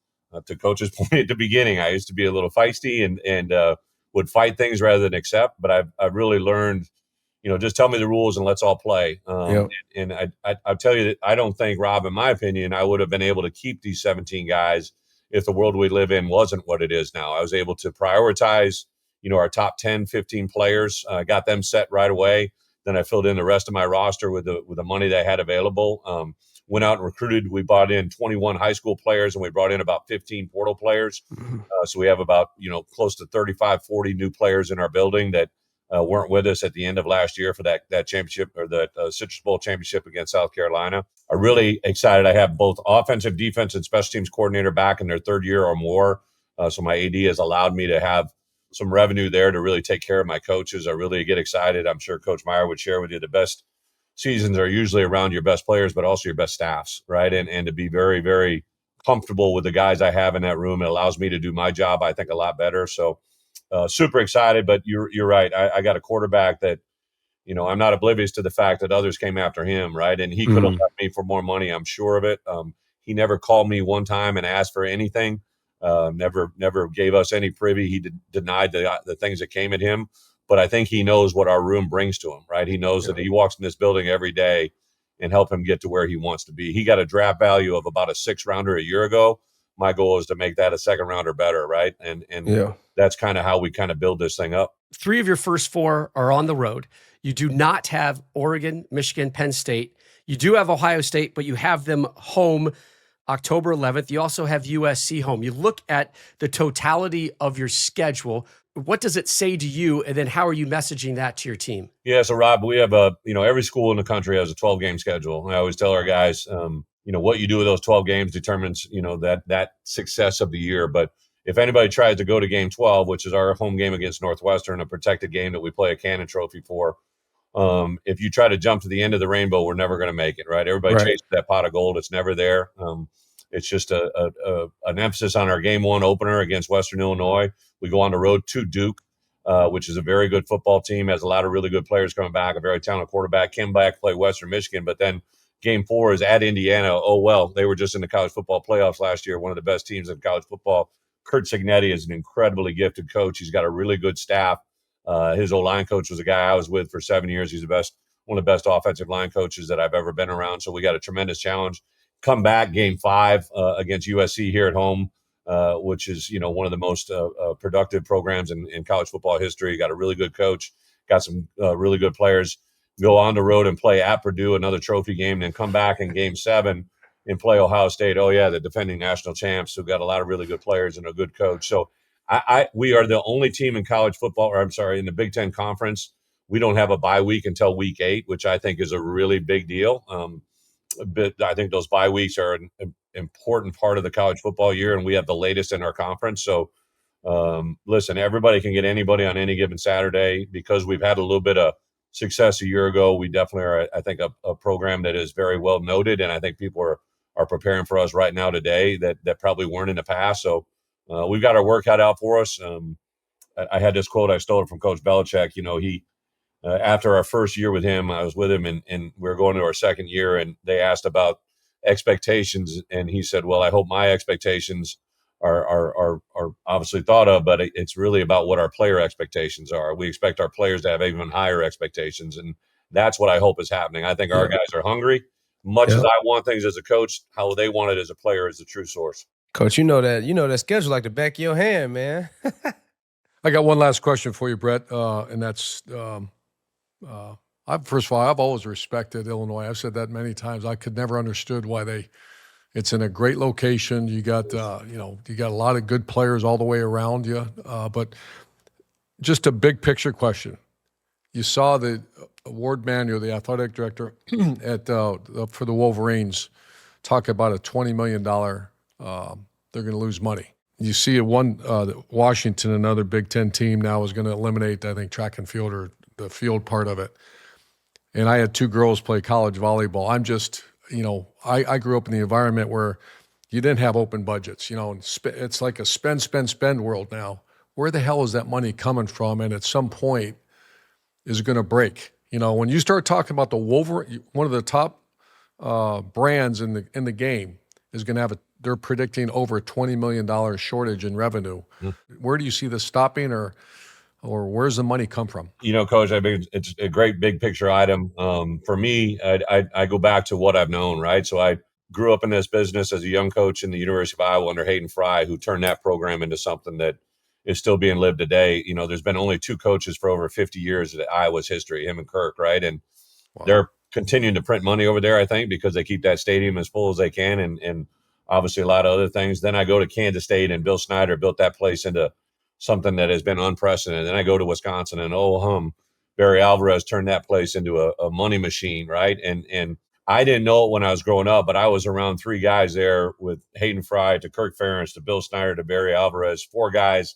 Speaker 4: to Coach's point at the beginning, I used to be a little feisty and would fight things rather than accept. But I've really learned, just tell me the rules and let's all play. And I'll tell you that I don't think, Rob, in my opinion, I would have been able to keep these 17 guys if the world we live in wasn't what it is now. I was able to prioritize, our top 10, 15 players, got them set right away. Then I filled in the rest of my roster with the money that I had available. Went out and recruited. We brought in 21 high school players, and we brought in about 15 portal players. So we have about, close to 35, 40 new players in our building that weren't with us at the end of last year for that championship, or the Citrus Bowl championship against South Carolina. I'm really excited. I have both offensive, defense, and special teams coordinator back in their 3rd year or more. So my AD has allowed me to have some revenue there to really take care of my coaches. I really get excited. I'm sure Coach Meyer would share with you the best seasons are usually around your best players, but also your best staffs, right? And to be very, very comfortable with the guys I have in that room, it allows me to do my job, I think, a lot better. So super excited, but you're right. I got a quarterback that, I'm not oblivious to the fact that others came after him, right? And he could have left me for more money, I'm sure of it. He never called me one time and asked for anything. Never gave us any privy. He denied the things that came at him. But I think he knows what our room brings to him, right? He knows that he walks in this building every day and help him get to where he wants to be. He got a draft value of about a 6th rounder a year ago. My goal is to make that a 2nd rounder better, right? And that's kind of how we kind of build this thing up.
Speaker 1: 3 of your first 4 are on the road. You do not have Oregon, Michigan, Penn State. You do have Ohio State, but you have them home October 11th. You also have USC home. You look at the totality of your schedule. What does it say to you? And then how are you messaging that to your team?
Speaker 4: Yeah. So Rob, we have every school in the country has a 12-game schedule. And I always tell our guys, what you do with those 12 games determines, that success of the year. But if anybody tries to go to game 12, which is our home game against Northwestern, a protected game that we play a Cannon Trophy for, if you try to jump to the end of the rainbow, we're never going to make it, right? Everybody chases that pot of gold. It's never there. It's just an emphasis on our game 1 opener against Western Illinois. We go on the road to Duke, which is a very good football team, has a lot of really good players coming back, a very talented quarterback. Came back, play Western Michigan, but then game 4 is at Indiana. Oh, well, they were just in the college football playoffs last year, one of the best teams in college football. Kurt Cignetti is an incredibly gifted coach. He's got a really good staff. His O-line coach was a guy I was with for 7 years. He's one of the best offensive line coaches that I've ever been around. So we got a tremendous challenge. Come back game 5 against USC here at home, which is, one of the most productive programs in college football history. Got a really good coach, got some really good players. Go on the road and play at Purdue, another trophy game, then come back in game 7 and play Ohio State. Oh yeah, the defending national champs who got a lot of really good players and a good coach. So we are the only team in college football, in the Big Ten Conference. We don't have a bye week until week 8, which I think is a really big deal. But I think those bye weeks are an important part of the college football year, and we have the latest in our conference. So, listen, everybody can get anybody on any given Saturday because we've had a little bit of success a year ago. We definitely are, I think, a program that is very well noted, and I think people are preparing for us right now today that probably weren't in the past. So we've got our work cut out for us. I had this quote, I stole it from Coach Belichick. He after our first year with him, I was with him, and we were going to our second year, and they asked about expectations, and he said, "Well, I hope my expectations are obviously thought of, but it's really about what our player expectations are. We expect our players to have even higher expectations, and that's what I hope is happening. I think our guys are hungry, much as I want things as a coach. How they want it as a player is the true source."
Speaker 3: Coach, you know that schedule like the back of your hand, man.
Speaker 2: I got one last question for you, Bret, and that's first of all, I've always respected Illinois. I've said that many times. I could never understood why it's in a great location. You got you got a lot of good players all the way around you. But just a big picture question. You saw the award manual, the athletic director for the Wolverines talk about a $20 million. They're going to lose money. You see Washington, another Big Ten team now, is going to eliminate, I think, track and field or the field part of it. And I had 2 girls play college volleyball. I'm just, I grew up in the environment where you didn't have open budgets, and it's like a spend world now. Where the hell is that money coming from? And at some point, is it going to break? When you start talking about the Wolverine, one of the top brands in the game is going to have they're predicting over a $20 million shortage in revenue. Where do you see this stopping, or where's the money come from?
Speaker 4: Coach, I think it's a great big picture item. For me, I go back to what I've known, right? So I grew up in this business as a young coach in the University of Iowa under Hayden Fry, who turned that program into something that is still being lived today. There's been only 2 coaches for over 50 years in Iowa's history, him and Kirk, right? And they're continuing to print money over there, I think, because they keep that stadium as full as they can, and obviously a lot of other things. Then I go to Kansas State, and Bill Snyder built that place into something that has been unprecedented. Then I go to Wisconsin, and Barry Alvarez turned that place into a money machine, right? And I didn't know it when I was growing up, but I was around 3 guys there, with Hayden Fry to Kirk Ferentz to Bill Snyder to Barry Alvarez, 4 guys,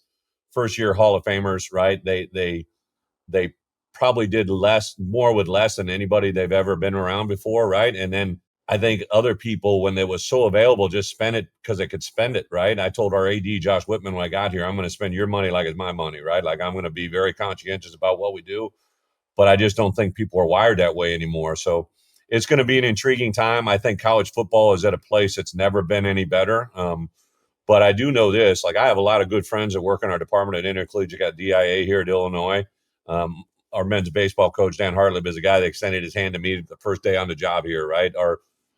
Speaker 4: first year Hall of Famers, right? They probably did more with less than anybody they've ever been around before, right? And then I think other people, when it was so available, just spent it because they could spend it, right? I told our AD, Josh Whitman, when I got here, I'm going to spend your money like it's my money, right? Like, I'm going to be very conscientious about what we do, but I just don't think people are wired that way anymore. So it's going to be an intriguing time. I think college football is at a place that's never been any better. But I do know this, like, I have a lot of good friends that work in our department at Intercollegiate DIA here at Illinois. Our men's baseball coach, Dan Hartlib, is a guy that extended his hand to me the first day on the job here, right?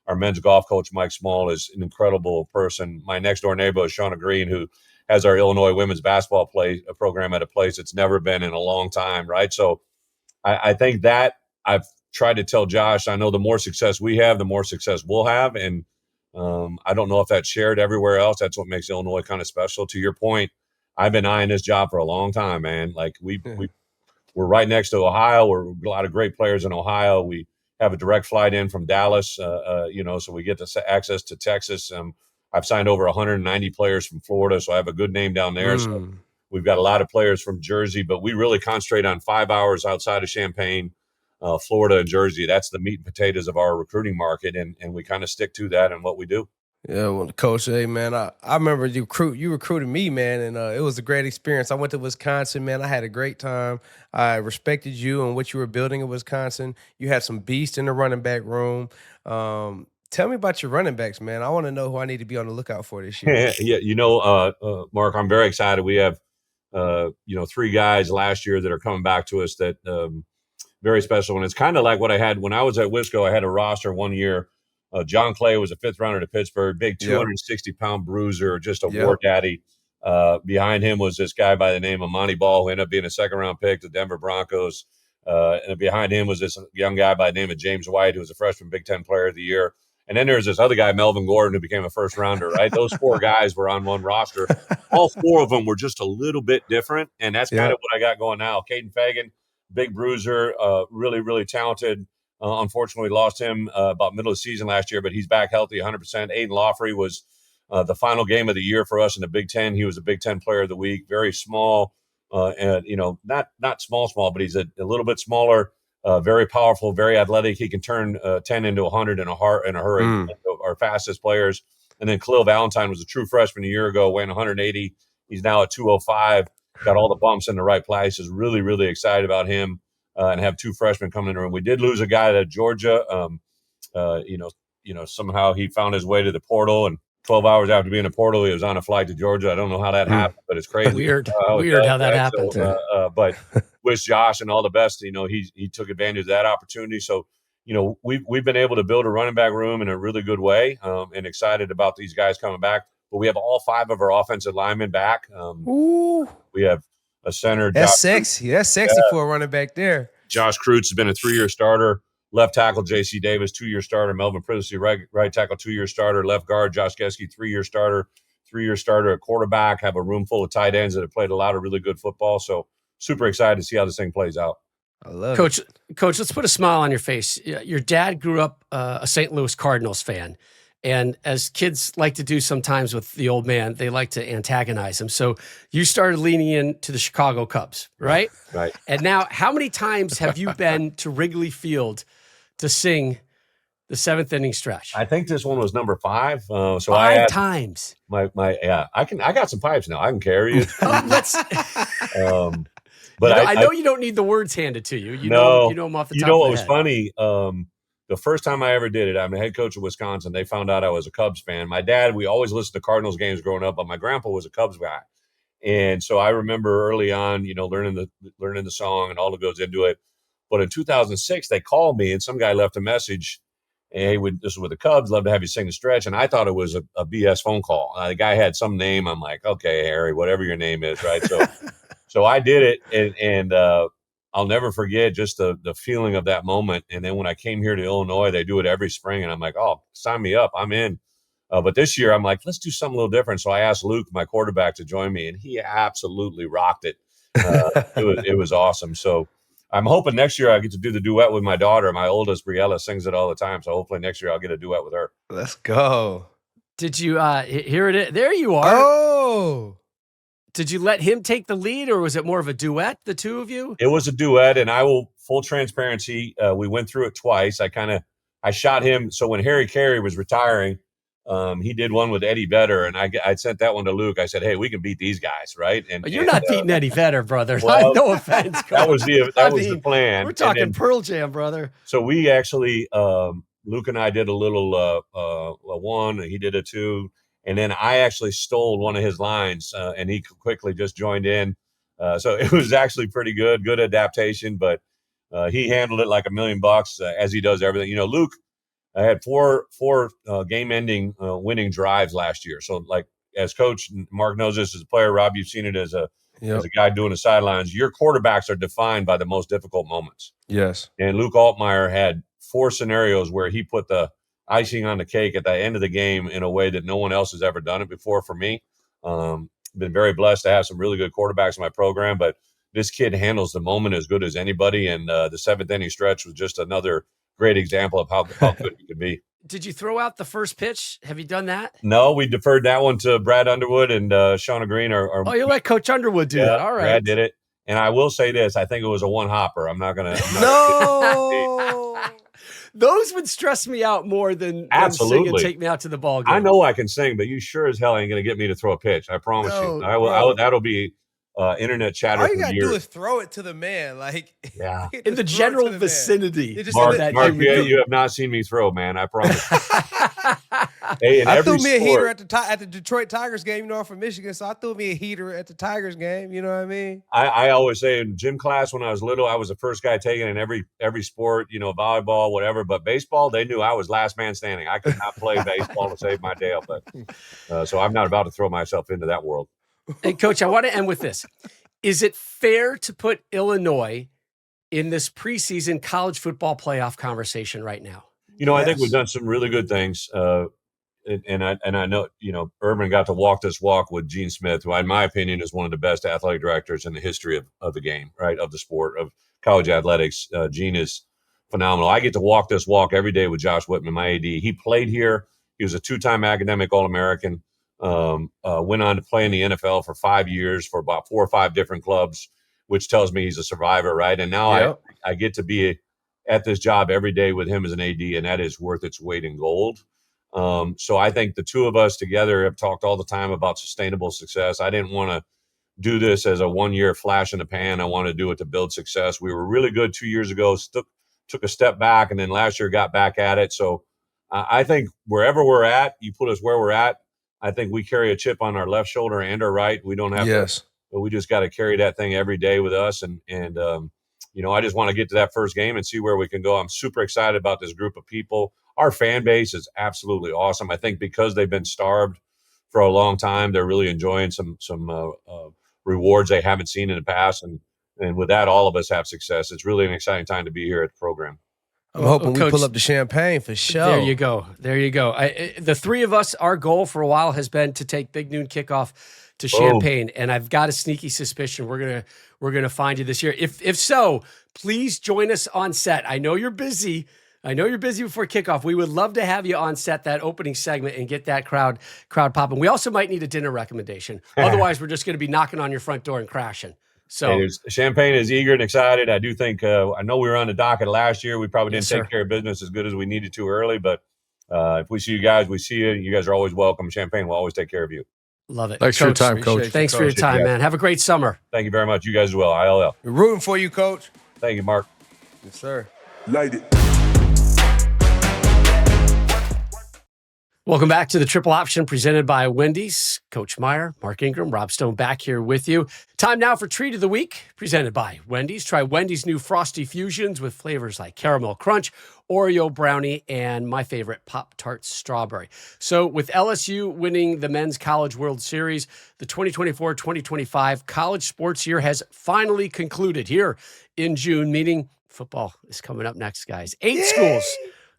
Speaker 4: Our men's golf coach, Mike Small, is an incredible person. My next door neighbor is Shauna Green, who has our Illinois women's basketball program at a place it's never been in a long time, right? So I think that I've tried to tell Josh, I know the more success we have, the more success we'll have. And I don't know if that's shared everywhere else. That's what makes Illinois kind of special. To your point, I've been eyeing this job for a long time, man. Like we're right next to Ohio. We're a lot of great players in Ohio. We have a direct flight in from Dallas, so we get access to Texas. I've signed over 190 players from Florida, so I have a good name down there. So we've got a lot of players from Jersey, but we really concentrate on 5 hours outside of Champaign, Florida and Jersey. That's the meat and potatoes of our recruiting market, and we kind of stick to that and what we do.
Speaker 3: Yeah, well, Coach, hey, man, I remember you recruited me, man, and it was a great experience. I went to Wisconsin, man. I had a great time. I respected you and what you were building in Wisconsin. You had some beasts in the running back room. Tell me about your running backs, man. I want to know who I need to be on the lookout for this year.
Speaker 4: Yeah, Mark, I'm very excited. We have, 3 guys last year that are coming back to us that very special. And it's kind of like what I had when I was at Wisco. I had a roster one year. John Clay was a 5th rounder to Pittsburgh, big 260-pound bruiser, just a war daddy. Behind him was this guy by the name of Monty Ball, who ended up being a 2nd-round pick to Denver Broncos. And behind him was this young guy by the name of James White, who was a freshman Big Ten Player of the Year. And then there's this other guy, Melvin Gordon, who became a 1st-rounder, right? Those 4 guys were on one roster. All 4 of them were just a little bit different, and that's kind of what I got going now. Caden Fagan, big bruiser, really, really talented. Unfortunately, lost him about middle of the season last year, but he's back healthy 100%. Aiden Lawfrey was the final game of the year for us in the Big Ten. He was a Big Ten Player of the Week, very small, and not small, but he's a little bit smaller, very powerful, very athletic. He can turn 10 into 100 in a hurry. Our fastest players. And then Khalil Valentine was a true freshman a year ago, weighing 180. He's now at 205. Got all the bumps in the right places. Really, really excited about him. And have 2 freshmen coming in the room. We did lose a guy to Georgia. Somehow he found his way to the portal, and 12 hours after being in the portal, he was on a flight to Georgia. I don't know how that happened, but it's crazy.
Speaker 1: Weird how that happened.
Speaker 4: So, but wish Josh and all the best. He took advantage of that opportunity. So, we've been able to build a running back room in a really good way, and excited about these guys coming back. But we have all 5 of our offensive linemen back. We have a center.
Speaker 3: That's sexy. That's sexy for a running back there.
Speaker 4: Josh Kreutz has been a 3-year starter. Left tackle, J.C. Davis, 2-year starter. Melvin Privacy, right tackle, 2-year starter. Left guard, Josh Geske, 3-year starter. 3-year starter at quarterback. Have a room full of tight ends that have played a lot of really good football. So super excited to see how this thing plays out.
Speaker 3: I love
Speaker 1: Coach,
Speaker 3: it.
Speaker 1: Coach, let's put a smile on your face. Your dad grew up a St. Louis Cardinals fan. And as kids like to do sometimes with the old man, they like to antagonize him. So you started leaning into the Chicago Cubs, right?
Speaker 4: Right.
Speaker 1: And now, how many times have you been to Wrigley Field to sing the 7th inning stretch?
Speaker 4: I think this one was number 5. So
Speaker 1: 5 times.
Speaker 4: I got some pipes now. I can carry it.
Speaker 1: But I know you don't need the words handed to you. You know them off the top of the head.
Speaker 4: What was funny? The first time I ever did it, I'm the head coach of Wisconsin. They found out I was a Cubs fan. My dad, we always listened to Cardinals games growing up, but my grandpa was a Cubs guy. And so I remember early on, learning the song and all that goes into it. But in 2006, they called me and some guy left a message. Hey, this is with the Cubs. Love to have you sing the stretch. And I thought it was a BS phone call. The guy had some name. I'm like, okay, Harry, whatever your name is, right? So I did it, and I'll never forget just the feeling of that moment. And then when I came here to Illinois, they do it every spring, and I'm like, oh, sign me up. I'm in. But this year, I'm like, let's do something a little different. So I asked Luke, my quarterback, to join me, and he absolutely rocked it. It was awesome. So I'm hoping next year I get to do the duet with my daughter. My oldest, Briella, sings it all the time. So hopefully next year I'll get a duet with her.
Speaker 3: Let's go.
Speaker 1: Did you hear it? There you are.
Speaker 3: Oh.
Speaker 1: Did you let him take the lead, or was it more of a duet, the two of you?
Speaker 4: It was a duet, and I will, full transparency, we went through it twice. I shot him. So when Harry Carey was retiring, he did one with Eddie Vedder, and I sent that one to Luke. I said, hey, we can beat these guys, right? And
Speaker 1: you're not beating Eddie Vedder, brother.
Speaker 4: Well,
Speaker 1: no offense.
Speaker 4: That was the plan.
Speaker 1: We're talking Pearl Jam, brother.
Speaker 4: So we actually, Luke and I did a little one, and he did a 2. And then I actually stole one of his lines, and he quickly just joined in. So it was actually pretty good adaptation, but he handled it like $1 million, as he does everything. Luke had four game-ending winning drives last year. So, like, as coach, Mark knows this as a player, Rob, you've seen it as a
Speaker 3: Yep.
Speaker 4: guy doing the sidelines. Your quarterbacks are defined by the most difficult moments.
Speaker 3: Yes.
Speaker 4: And Luke Altmaier had 4 scenarios where he put the icing on the cake at the end of the game in a way that no one else has ever done it before for me. Been very blessed to have some really good quarterbacks in my program, but this kid handles the moment as good as anybody. And the 7th inning stretch was just another great example of how good he could be.
Speaker 1: Did you throw out the first pitch? Have you done that?
Speaker 4: No, we deferred that one to Brad Underwood and Shauna Green.
Speaker 1: Oh, you let Coach Underwood do that. All right.
Speaker 4: Brad did it. And I will say this, I think it was a one hopper. I'm not going to.
Speaker 3: No.
Speaker 1: Those would stress me out more than
Speaker 4: Absolutely.
Speaker 1: sing and take me out to the ball game.
Speaker 4: I know I can sing, but you sure as hell ain't going to get me to throw a pitch. I promise you. I will. That'll be internet chatter
Speaker 3: All you
Speaker 4: for
Speaker 3: gotta
Speaker 4: years.
Speaker 3: do is throw it to the man, like
Speaker 4: Yeah.
Speaker 1: In the general vicinity.
Speaker 4: Mark, you have not seen me throw, man. I promise. Hey, in
Speaker 3: I
Speaker 4: every
Speaker 3: threw me a
Speaker 4: sport,
Speaker 3: heater at the Detroit Tigers game. You know, I'm from Michigan, so I threw me a heater at the Tigers game. You know what I mean?
Speaker 4: I always say in gym class when I was little, I was the first guy taken in every sport, you know, volleyball, whatever. But baseball, they knew I was last man standing. I could not play baseball to save my tail. But so I'm not about to throw myself into that world.
Speaker 1: Hey, Coach, I want to end with this. Is it fair to put Illinois in this preseason college football playoff conversation right now?
Speaker 4: You know, I think we've done some really good things. And I know, you know, Urban got to walk this walk with Gene Smith, who in my opinion is one of the best athletic directors in the history of the game, right, of the sport, of college athletics. Gene is phenomenal. I get to walk this walk every day with Josh Whitman, my AD. He played here. He was a 2-time academic All-American. Went on to play in the NFL for 5 years for about 4 or 5 different clubs, which tells me he's a survivor, right? And now I get to be at this job every day with him as an AD, and that is worth its weight in gold. So I think the two of us together have talked all the time about sustainable success. I didn't want to do this as a one-year flash in the pan. I want to do it to build success. We were really good 2 years ago, took a step back, and then last year got back at it. So I think wherever we're at, you put us where we're at, I think we carry a chip on our left shoulder and our right. We don't have to, but we just got to carry that thing every day with us. And you know, I just want to get to that first game and see where we can go. I'm super excited about this group of people. Our fan base is absolutely awesome. I think because they've been starved for a long time, they're really enjoying some rewards they haven't seen in the past. And with that, all of us have success. It's really an exciting time to be here at the program.
Speaker 3: I'm hoping we pull up the champagne for sure.
Speaker 1: There you go. There you go. The three of us, our goal for a while has been to take Big Noon Kickoff to Champaign, and I've got a sneaky suspicion we're gonna find you this year. If so, please join us on set. I know you're busy. Before kickoff. We would love to have you on set, that opening segment, and get that crowd popping. We also might need a dinner recommendation. Otherwise, we're just going to be knocking on your front door and crashing. So
Speaker 4: Champaign is eager and excited. I do think I know we were on the docket last year. We probably didn't take care of business as good as we needed to early, but if we see you guys, we see you. You guys are always welcome. Champaign will always take care of you.
Speaker 1: Love it.
Speaker 2: Thanks for your time, Coach.
Speaker 1: Thanks for your time, man. Have a great summer.
Speaker 4: Thank you very much. You guys as well. ILL.
Speaker 3: We're rooting for you, Coach.
Speaker 4: Thank you, Mark.
Speaker 3: Yes, sir.
Speaker 5: Light it.
Speaker 1: Welcome back to the Triple Option presented by Wendy's. Coach Meyer, Mark Ingram, Rob Stone back here with you. Time now for Treat of the Week presented by Wendy's. Try Wendy's new Frosty Fusions with flavors like Caramel Crunch, Oreo Brownie, and my favorite, Pop-Tart Strawberry. So with LSU winning the Men's College World Series, the 2024-2025 college sports year has finally concluded here in June, meaning football is coming up next, guys. 8 schools.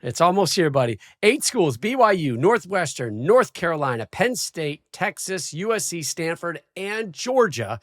Speaker 1: It's almost here, buddy. 8 schools, BYU, Northwestern, North Carolina, Penn State, Texas, USC, Stanford, and Georgia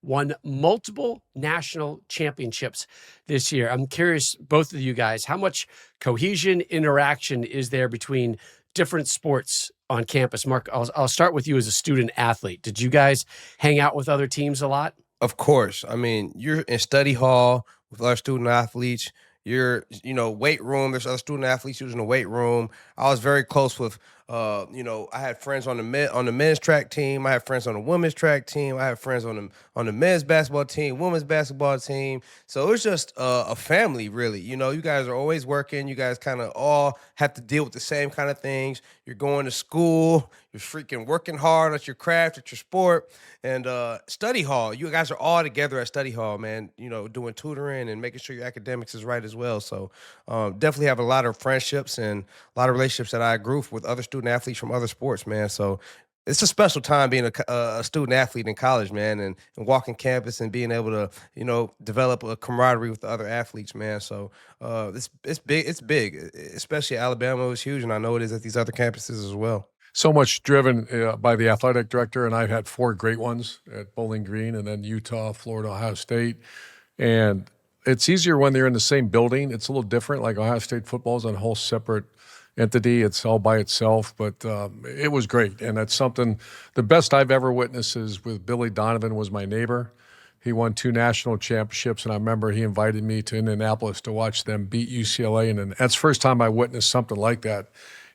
Speaker 1: won multiple national championships this year. I'm curious, both of you guys, how much cohesion, interaction is there between different sports on campus? Mark, I'll start with you as a student athlete. Did you guys hang out with other teams a lot?
Speaker 3: Of course. I mean, you're in study hall with our student athletes. You're, weight room. There's other student athletes using the weight room. I was very close with, I had friends on the men's track team. I had friends on the women's track team. I had friends on the men's basketball team, women's basketball team. So it's just a family, really. You guys are always working. You guys kind of all have to deal with the same kind of things. You're going to school. You're freaking working hard at your craft, at your sport, and study hall. You guys are all together at study hall, man. Doing tutoring and making sure your academics is right as well. So definitely have a lot of friendships and a lot of relationships that I grew with other student athletes from other sports, man. So it's a special time being a student athlete in college, man, and walking campus and being able to, develop a camaraderie with the other athletes, man. So it's big. It's big, especially Alabama. It was huge, and I know it is at these other campuses as well.
Speaker 2: So much driven by the athletic director, and I've had 4 great ones at Bowling Green, and then Utah, Florida, Ohio State, and it's easier when they're in the same building. It's a little different. Like Ohio State football is a whole separate entity. It's all by itself, but it was great. And that's something, the best I've ever witnessed is with Billy Donovan was my neighbor. He won 2 national championships, and I remember he invited me to Indianapolis to watch them beat UCLA. And that's the first time I witnessed something like that.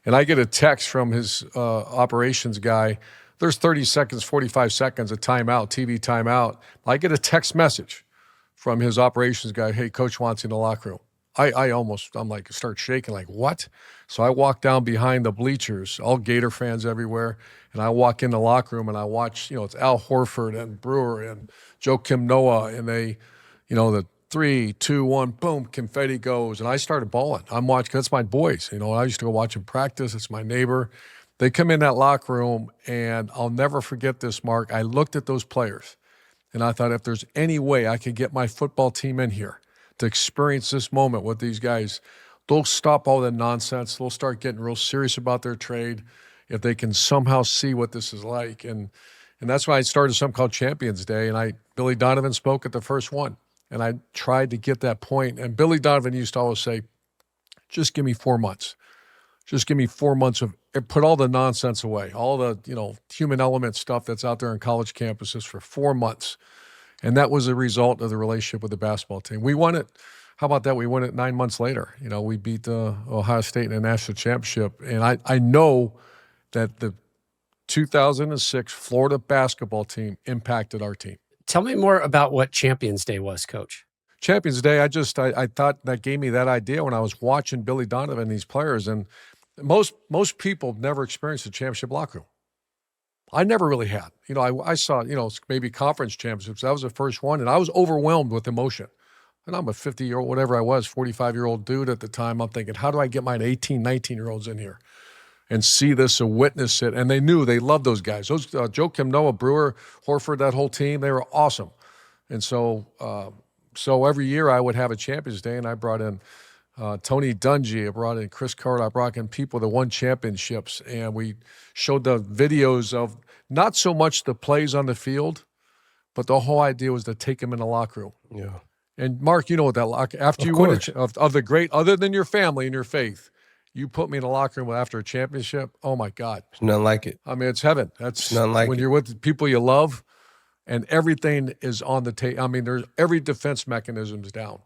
Speaker 2: And I get a text from his operations guy. There's 30 seconds, 45 seconds of timeout, TV timeout. I get a text message from his operations guy, hey, coach wants you in the locker room. I'm like, start shaking, like, what? So I walk down behind the bleachers, all Gator fans everywhere, and I walk in the locker room and I watch, it's Al Horford and Brewer and Joakim Noah, and they, the 3, 2, 1, boom, confetti goes, and I started bawling. I'm watching, because it's my boys, I used to go watch them practice. It's my neighbor. They come in that locker room, and I'll never forget this, Mark. I looked at those players, and I thought, if there's any way I could get my football team in here to experience this moment with these guys, they'll stop all that nonsense. They'll start getting real serious about their trade if they can somehow see what this is like. And that's why I started something called Champions Day, and Billy Donovan spoke at the first one. And I tried to get that point. And Billy Donovan used to always say, just give me 4 months. Just give me 4 months of, put all the nonsense away, all the, human element stuff that's out there on college campuses for 4 months. And that was a result of the relationship with the basketball team. We won it. How about that? We won it 9 months later. We beat Ohio State in a national championship. And I know that the 2006 Florida basketball team impacted our team.
Speaker 1: Tell me more about what Champions Day was, Coach.
Speaker 2: Champions Day, I thought that gave me that idea when I was watching Billy Donovan and these players. And most people never experienced a championship locker room. I never really had. I saw, maybe conference championships. That was the first one, and I was overwhelmed with emotion. And I'm a 50-year-old, whatever I was, 45-year-old dude at the time. I'm thinking, how do I get my 18, 19-year-olds in here and see this and witness it? And they loved those guys. Those Joakim Noah, Brewer, Horford, that whole team, they were awesome. And so every year I would have a Champions Day, and I brought in Tony Dungy, I brought in Chris Carter, I brought in people that won championships, and we showed the videos of not so much the plays on the field, but the whole idea was to take them in the locker room.
Speaker 3: Yeah.
Speaker 2: And Mark, you know what that locker, after you win of the great, other than your family and your faith, you put me in a locker room after a championship, oh my God.
Speaker 3: There's nothing like it.
Speaker 2: I mean, it's heaven. That's
Speaker 3: nothing like
Speaker 2: when
Speaker 3: it.
Speaker 2: You're with the people you love and everything is on the table. I mean, there's every defense mechanism's down.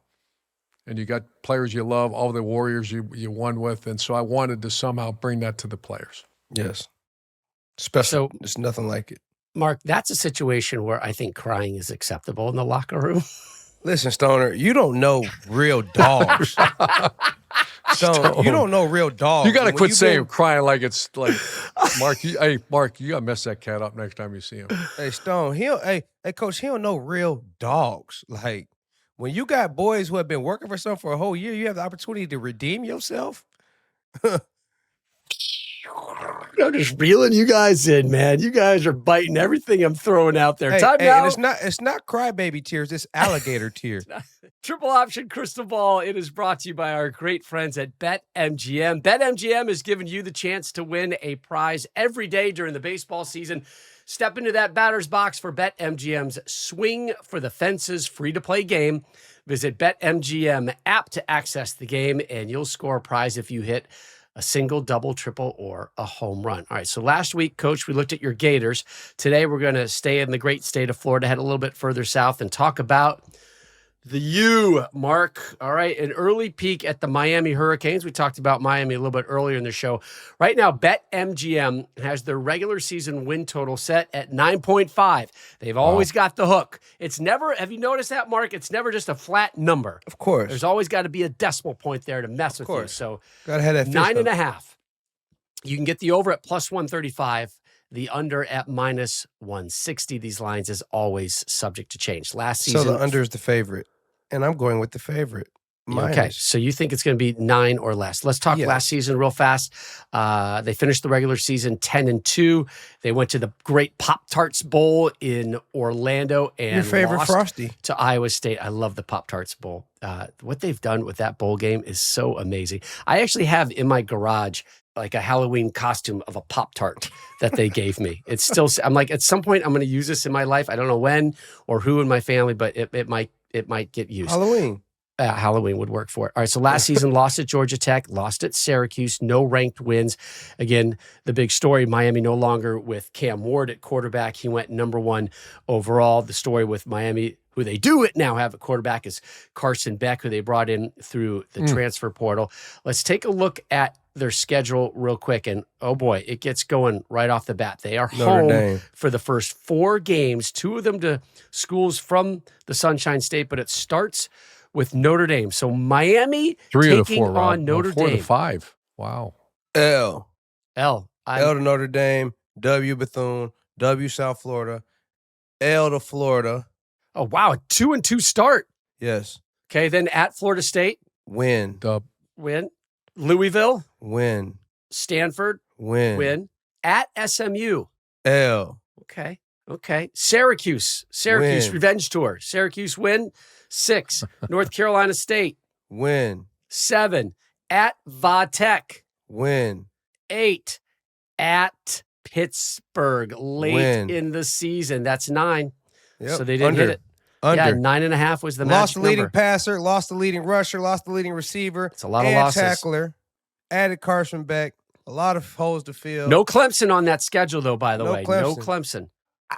Speaker 2: And you got players you love, all the warriors you won with. And so I wanted to somehow bring that to the players.
Speaker 3: Yes. Special.
Speaker 1: So,
Speaker 3: there's nothing like it.
Speaker 1: Mark, that's a situation where I think crying is acceptable in the locker room.
Speaker 3: Listen, Stoner, you don't know real dogs. Stone, you don't know real dogs.
Speaker 2: You got to quit saying crying like it's like, Mark, you got to mess that cat up next time you see him.
Speaker 3: Hey, Stone, hey, Coach, he don't know real dogs. Like, when you got boys who have been working for something for a whole year, you have the opportunity to redeem yourself.
Speaker 1: I'm just reeling you guys in, man. You guys are biting everything I'm throwing out there. Time now.
Speaker 3: And it's not crybaby tears, it's alligator tears.
Speaker 1: Triple Option Crystal Ball. It is brought to you by our great friends at BetMGM. BetMGM is giving you the chance to win a prize every day during the baseball season. Step into that batter's box for BetMGM's Swing for the Fences free-to-play game. Visit BetMGM app to access the game, and you'll score a prize if you hit a single, double, triple, or a home run. All right, so last week, Coach, we looked at your Gators. Today, we're going to stay in the great state of Florida, head a little bit further south, and talk about the U, Mark. All right, an early peek at the Miami Hurricanes. We talked about Miami a little bit earlier in the show. Right now, BetMGM has their regular season win total set at 9.5. They've always got the hook. It's never, have you noticed that, Mark? It's never just a flat number.
Speaker 3: Of course.
Speaker 1: There's always got to be a decimal point there to mess with you. So
Speaker 3: gotta have that
Speaker 1: 9.5. You can get the over at plus 135. The under at minus 160. These lines is always subject to change. Last season.
Speaker 3: So the under is the favorite. And I'm going with the favorite.
Speaker 1: Okay,
Speaker 3: Minus.
Speaker 1: so you think it's going to be 9 or less. Let's talk
Speaker 3: Yeah.
Speaker 1: last season real fast. They finished the regular season 10-2. They went to the Great Pop-Tarts Bowl in Orlando and
Speaker 3: Your favorite
Speaker 1: lost
Speaker 3: Frosty.
Speaker 1: to Iowa State. I love the Pop-Tarts Bowl. What they've done with that bowl game is so amazing. I actually have in my garage like a Halloween costume of a Pop-Tart that they gave me. It's still, I'm like, at some point I'm going to use this in my life. I don't know when or who in my family, but it might get used.
Speaker 3: Halloween.
Speaker 1: Halloween would work for it. All right, so last season, lost at Georgia Tech, lost at Syracuse, no ranked wins. Again, the big story, Miami no longer with Cam Ward at quarterback. He went number 1 overall. The story with Miami, who they do now have at quarterback, is Carson Beck, who they brought in through the transfer portal. Let's take a look at their schedule real quick. And oh boy, it gets going right off the bat. They are
Speaker 3: Notre
Speaker 1: home
Speaker 3: Dame.
Speaker 1: for the first 4 games, 2 of them to schools from the Sunshine State, but it starts with Notre Dame. So Miami
Speaker 2: 3 of the
Speaker 1: taking
Speaker 2: 4, Rob.
Speaker 1: on Notre
Speaker 2: 4
Speaker 1: Dame.
Speaker 2: to 5. Wow.
Speaker 3: L.
Speaker 1: L
Speaker 3: L to Notre Dame. W Bethune. W South Florida. L to Florida.
Speaker 1: Oh wow, a 2-2 start.
Speaker 3: Yes.
Speaker 1: Okay, then at Florida State,
Speaker 3: Win.
Speaker 2: Dub.
Speaker 1: win. Louisville,
Speaker 3: Win.
Speaker 1: Stanford,
Speaker 3: Win.
Speaker 1: win. At SMU.
Speaker 3: L.
Speaker 1: Okay. Syracuse,
Speaker 3: Win.
Speaker 1: revenge tour. Syracuse win. 6. North Carolina State,
Speaker 3: Win.
Speaker 1: 7. At Va-Tech,
Speaker 3: Win.
Speaker 1: 8. At Pittsburgh late
Speaker 3: Win.
Speaker 1: in the season. That's 9.
Speaker 3: Yep.
Speaker 1: So they didn't
Speaker 3: Under.
Speaker 1: hit it.
Speaker 3: Under.
Speaker 1: Yeah, 9.5 was the
Speaker 3: Lost the
Speaker 1: magic
Speaker 3: leading
Speaker 1: number.
Speaker 3: passer, lost the leading rusher, lost the leading receiver.
Speaker 1: It's a lot of
Speaker 3: and
Speaker 1: losses.
Speaker 3: tackler. Added Carson Beck. A lot of holes to fill.
Speaker 1: No Clemson on that schedule, though, by the
Speaker 3: No
Speaker 1: way. No
Speaker 3: Clemson.
Speaker 1: Clemson.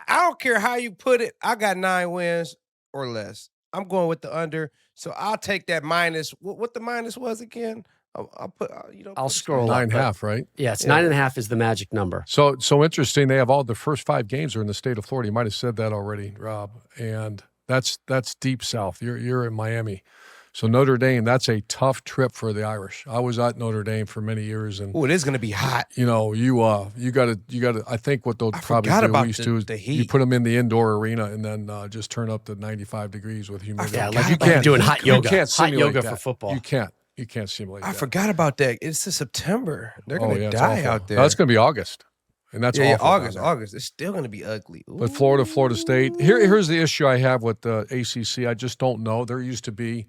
Speaker 3: I don't care how you put it. I got 9 wins or less. I'm going with the under. So I'll take that minus. What the minus was again? I'll put,
Speaker 1: I'll scroll up.
Speaker 2: 9.5, right?
Speaker 1: Yeah, it's
Speaker 3: Yeah.
Speaker 1: 9.5 is the magic number.
Speaker 2: So interesting. They have all the first 5 games are in the state of Florida. You might have said that already, Rob. And that's deep south. You're in Miami. So Notre Dame, that's a tough trip for the Irish. I was at Notre Dame for many years, and
Speaker 3: Oh, it is going to be hot.
Speaker 2: you got to. I think what they'll
Speaker 3: I
Speaker 2: probably
Speaker 3: forgot
Speaker 2: do
Speaker 3: about
Speaker 2: we used
Speaker 3: the-
Speaker 2: to is
Speaker 3: the
Speaker 2: you
Speaker 3: heat.
Speaker 2: put them in the indoor arena and then just turn up to 95 degrees with humidity.
Speaker 1: Yeah,
Speaker 3: forgot
Speaker 1: like
Speaker 3: about
Speaker 1: you're doing hot
Speaker 2: You
Speaker 1: yoga.
Speaker 2: can't
Speaker 1: Hot
Speaker 2: simulate
Speaker 1: yoga
Speaker 2: that.
Speaker 1: for football.
Speaker 2: You can't simulate
Speaker 3: I
Speaker 2: that.
Speaker 3: forgot about that. It's to September. They're going to
Speaker 2: it's
Speaker 3: die
Speaker 2: awful.
Speaker 3: out there.
Speaker 2: No, that's going to be August, and that's
Speaker 3: yeah,
Speaker 2: awful down
Speaker 3: August.
Speaker 2: there.
Speaker 3: August. It's still going to be ugly.
Speaker 2: But Florida State. Here's the issue I have with the ACC. I just don't know. There used to be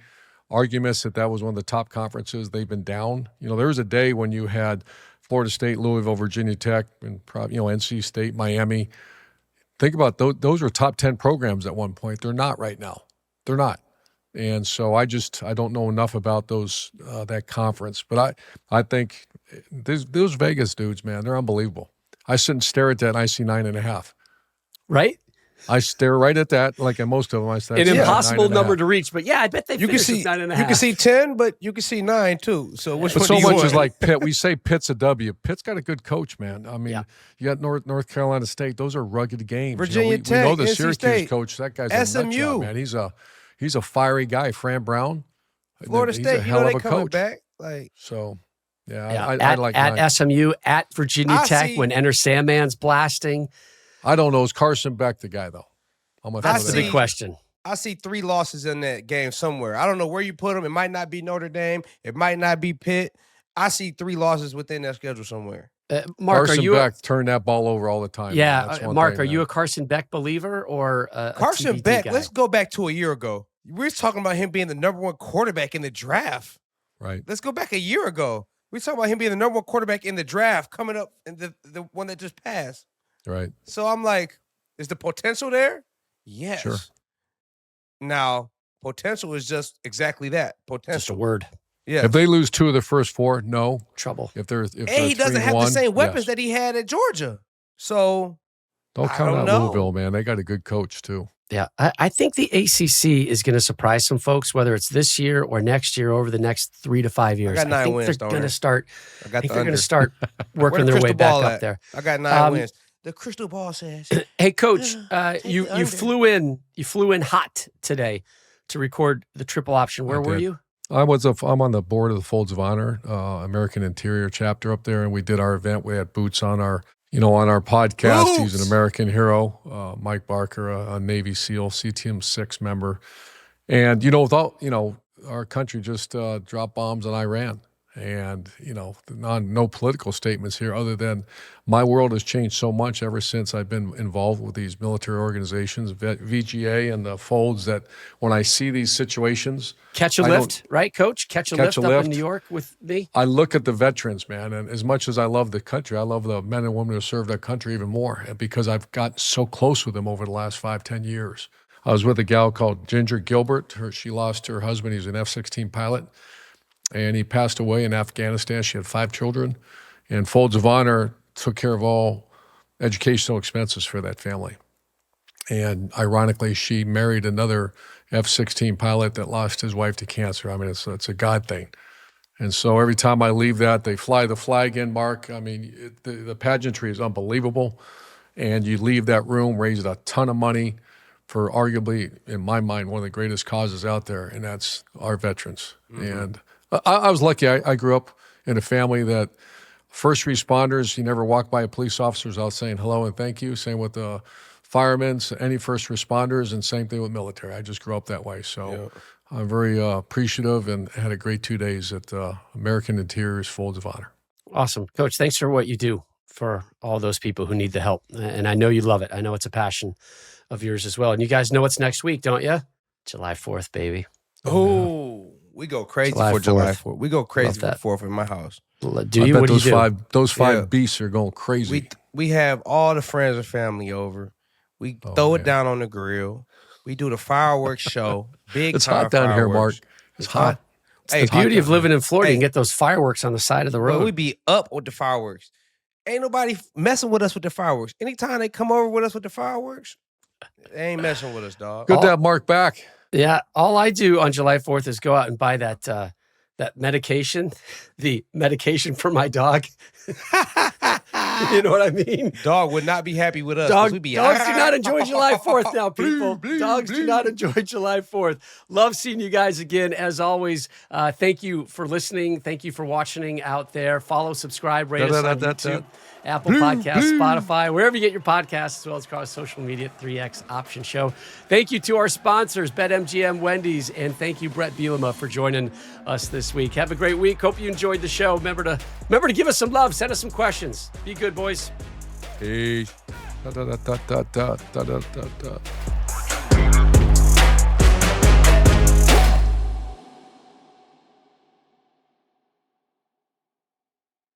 Speaker 2: arguments that was one of the top conferences. They've been down. There was a day when you had Florida State, Louisville, Virginia Tech, and probably NC State, Miami. Think about those were top 10 programs at one point. They're not right now. They're not. And so I don't know enough about those that conference. But I think those Vegas dudes, man, they're unbelievable. I sit and stare at that and I see 9.5.
Speaker 1: Right?
Speaker 2: I stare right at that, like at most of them. I say
Speaker 1: An
Speaker 2: that's
Speaker 1: impossible
Speaker 2: 9.5.
Speaker 1: number to reach. But yeah, I bet they
Speaker 3: You can
Speaker 1: finished
Speaker 3: see
Speaker 1: with 9.5.
Speaker 3: you can see 10, but you can see 9 too. So which
Speaker 2: But
Speaker 3: one
Speaker 2: so
Speaker 3: do you
Speaker 2: much
Speaker 3: want?
Speaker 2: is like Pitt. We say Pitt's a W. Pitt's got a good coach, man. I mean,
Speaker 1: Yeah.
Speaker 2: you got North Carolina State. Those are rugged games.
Speaker 3: Virginia
Speaker 2: we know
Speaker 3: Tech,
Speaker 2: the
Speaker 3: NC
Speaker 2: Syracuse
Speaker 3: State,
Speaker 2: coach. That guy's a nut
Speaker 3: SMU.
Speaker 2: job, man. He's a fiery guy, Fran Brown.
Speaker 3: Florida
Speaker 2: He's
Speaker 3: State,
Speaker 2: a hell
Speaker 3: they
Speaker 2: of a
Speaker 3: coming
Speaker 2: coach.
Speaker 3: back. Like
Speaker 2: So, yeah,
Speaker 1: Yeah,
Speaker 2: I like
Speaker 1: at
Speaker 2: 9.
Speaker 1: SMU, at Virginia
Speaker 3: I
Speaker 1: Tech,
Speaker 3: see-
Speaker 1: when Enter Sandman's blasting.
Speaker 2: I don't know. Is Carson Beck the guy though? How much?
Speaker 1: That's
Speaker 3: I
Speaker 1: the
Speaker 3: see-
Speaker 1: big question.
Speaker 3: I see 3 losses in that game somewhere. I don't know where you put them. It might not be Notre Dame. It might not be Pitt. I see 3 losses within that schedule somewhere.
Speaker 1: Mark,
Speaker 2: Carson
Speaker 1: are you?
Speaker 2: Beck turned that ball over all the time.
Speaker 1: Yeah,
Speaker 2: man. That's one
Speaker 1: Mark,
Speaker 2: thing,
Speaker 1: are you
Speaker 2: man.
Speaker 1: a Carson Beck believer or a
Speaker 3: Carson
Speaker 1: TBD
Speaker 3: Beck,
Speaker 1: guy?
Speaker 3: let's go back to a year ago. We were talking about him being the number 1 quarterback in the draft.
Speaker 2: Right.
Speaker 3: Let's go back a year ago. We were talking about him being the number 1 quarterback in the draft coming up in the one that just passed.
Speaker 2: Right.
Speaker 3: So I'm like, is the potential there? Yes.
Speaker 2: Sure.
Speaker 3: Now, potential is just exactly that. Potential.
Speaker 1: Just a word.
Speaker 3: Yeah.
Speaker 2: If they lose 2 of the first 4, no.
Speaker 1: Trouble.
Speaker 2: If they're
Speaker 3: And he doesn't have the
Speaker 2: 3-1,
Speaker 3: same weapons
Speaker 2: yes.
Speaker 3: that he had at Georgia. So
Speaker 2: Don't
Speaker 3: I
Speaker 2: count
Speaker 3: don't
Speaker 2: out
Speaker 3: know.
Speaker 2: Louisville, man. They got a good coach too.
Speaker 1: Yeah, I think the ACC is going to surprise some folks, whether it's this year or next year, over the next 3 to 5 years.
Speaker 3: got 9
Speaker 1: think
Speaker 3: wins,
Speaker 1: they're
Speaker 3: don't
Speaker 1: going
Speaker 3: I?
Speaker 1: to start.
Speaker 3: I
Speaker 1: I
Speaker 3: got
Speaker 1: think
Speaker 3: the
Speaker 1: they're
Speaker 3: under.
Speaker 1: going to start
Speaker 3: Where
Speaker 1: working
Speaker 3: the
Speaker 1: their way
Speaker 3: crystal
Speaker 1: back
Speaker 3: ball
Speaker 1: up
Speaker 3: at?
Speaker 1: there.
Speaker 3: I got 9
Speaker 1: Um,
Speaker 3: wins. The crystal ball says.
Speaker 1: Hey, Coach,
Speaker 3: Take
Speaker 1: you
Speaker 3: the under.
Speaker 1: flew in hot today to record the triple option. Where were
Speaker 2: did.
Speaker 1: you?
Speaker 2: I'm on the board of the Folds of Honor, American Interior chapter up there, and we did our event. We had Boots on our podcast. He's
Speaker 3: Boots!
Speaker 2: an American hero. Mike Barker, a Navy SEAL, CTM 6 member, and without our country just dropped bombs on Iran. And, no political statements here other than my world has changed so much ever since I've been involved with these military organizations, VGA and the folds, that when I see these situations.
Speaker 1: Catch a lift, right, Coach? Catch a lift up in New York with me.
Speaker 2: I look at the veterans, man, and as much as I love the country, I love the men and women who served our country even more, because I've gotten so close with them over the last 5-10 years. I was with a gal called Ginger Gilbert. She lost her husband. He was an F-16 pilot. And he passed away in Afghanistan. She had 5 children. And Folds of Honor took care of all educational expenses for that family. And ironically, she married another F-16 pilot that lost his wife to cancer. I mean, it's a God thing. And so every time I leave that, they fly the flag in, Mark. I mean, the pageantry is unbelievable. And you leave that room, raised a ton of money for arguably, in my mind, one of the greatest causes out there, and that's our veterans. And I was lucky. I grew up in a family that first responders, you never walk by a police officer without saying hello and thank you. Same with the firemen, any first responders, and same thing with military. I just grew up that way. So I'm very appreciative and had a great 2 days at American Interior's Folds of Honor.
Speaker 1: Awesome. Coach, thanks for what you do for all those people who need the help. And I know you love it. I know it's a passion of yours as well. And you guys know what's next week, don't you? July 4th, baby.
Speaker 3: Oh, we go crazy
Speaker 1: July
Speaker 3: for
Speaker 1: 4th.
Speaker 3: July 4th. We go crazy for
Speaker 1: Love that.
Speaker 3: 4th in my house.
Speaker 1: Do you?
Speaker 2: I bet
Speaker 1: What do you do?
Speaker 2: those five
Speaker 3: Yeah.
Speaker 2: beasts are going crazy.
Speaker 3: We have all the friends and family over. We throw it down on the grill. We do the fireworks show. Big
Speaker 2: It's
Speaker 3: time
Speaker 2: hot down here, Mark.
Speaker 3: fireworks.
Speaker 2: It's hot.
Speaker 3: Hey,
Speaker 1: The beauty of living in Florida, you
Speaker 3: Hey.
Speaker 1: can get those fireworks on the side of the road.
Speaker 3: But we be up with the fireworks. Ain't nobody messing with us with the fireworks. Anytime they come over with us with the fireworks, they ain't messing with us, dog.
Speaker 2: Good to have Mark back.
Speaker 1: Yeah, all I do on July 4th is go out and buy that medication, the medication for my dog. You know what I mean?
Speaker 3: Dog would not be happy with us. 'cause we be
Speaker 1: Dogs do not enjoy July 4th now, people. Dogs do not enjoy July 4th. Love seeing you guys again. As always, thank you for listening. Thank you for watching out there. Follow, subscribe, rate us on YouTube, Apple Podcasts, Spotify, wherever you get your podcasts, as well as across social media, 3X Option Show. Thank you to our sponsors, BetMGM, Wendy's, and thank you, Bret Bielema, for joining us this week. Have a great week. Hope you enjoyed the show. Remember to give us some love. Send us some questions. Be good, boys.
Speaker 2: Peace. Da, da, da, da, da, da, da, da, da.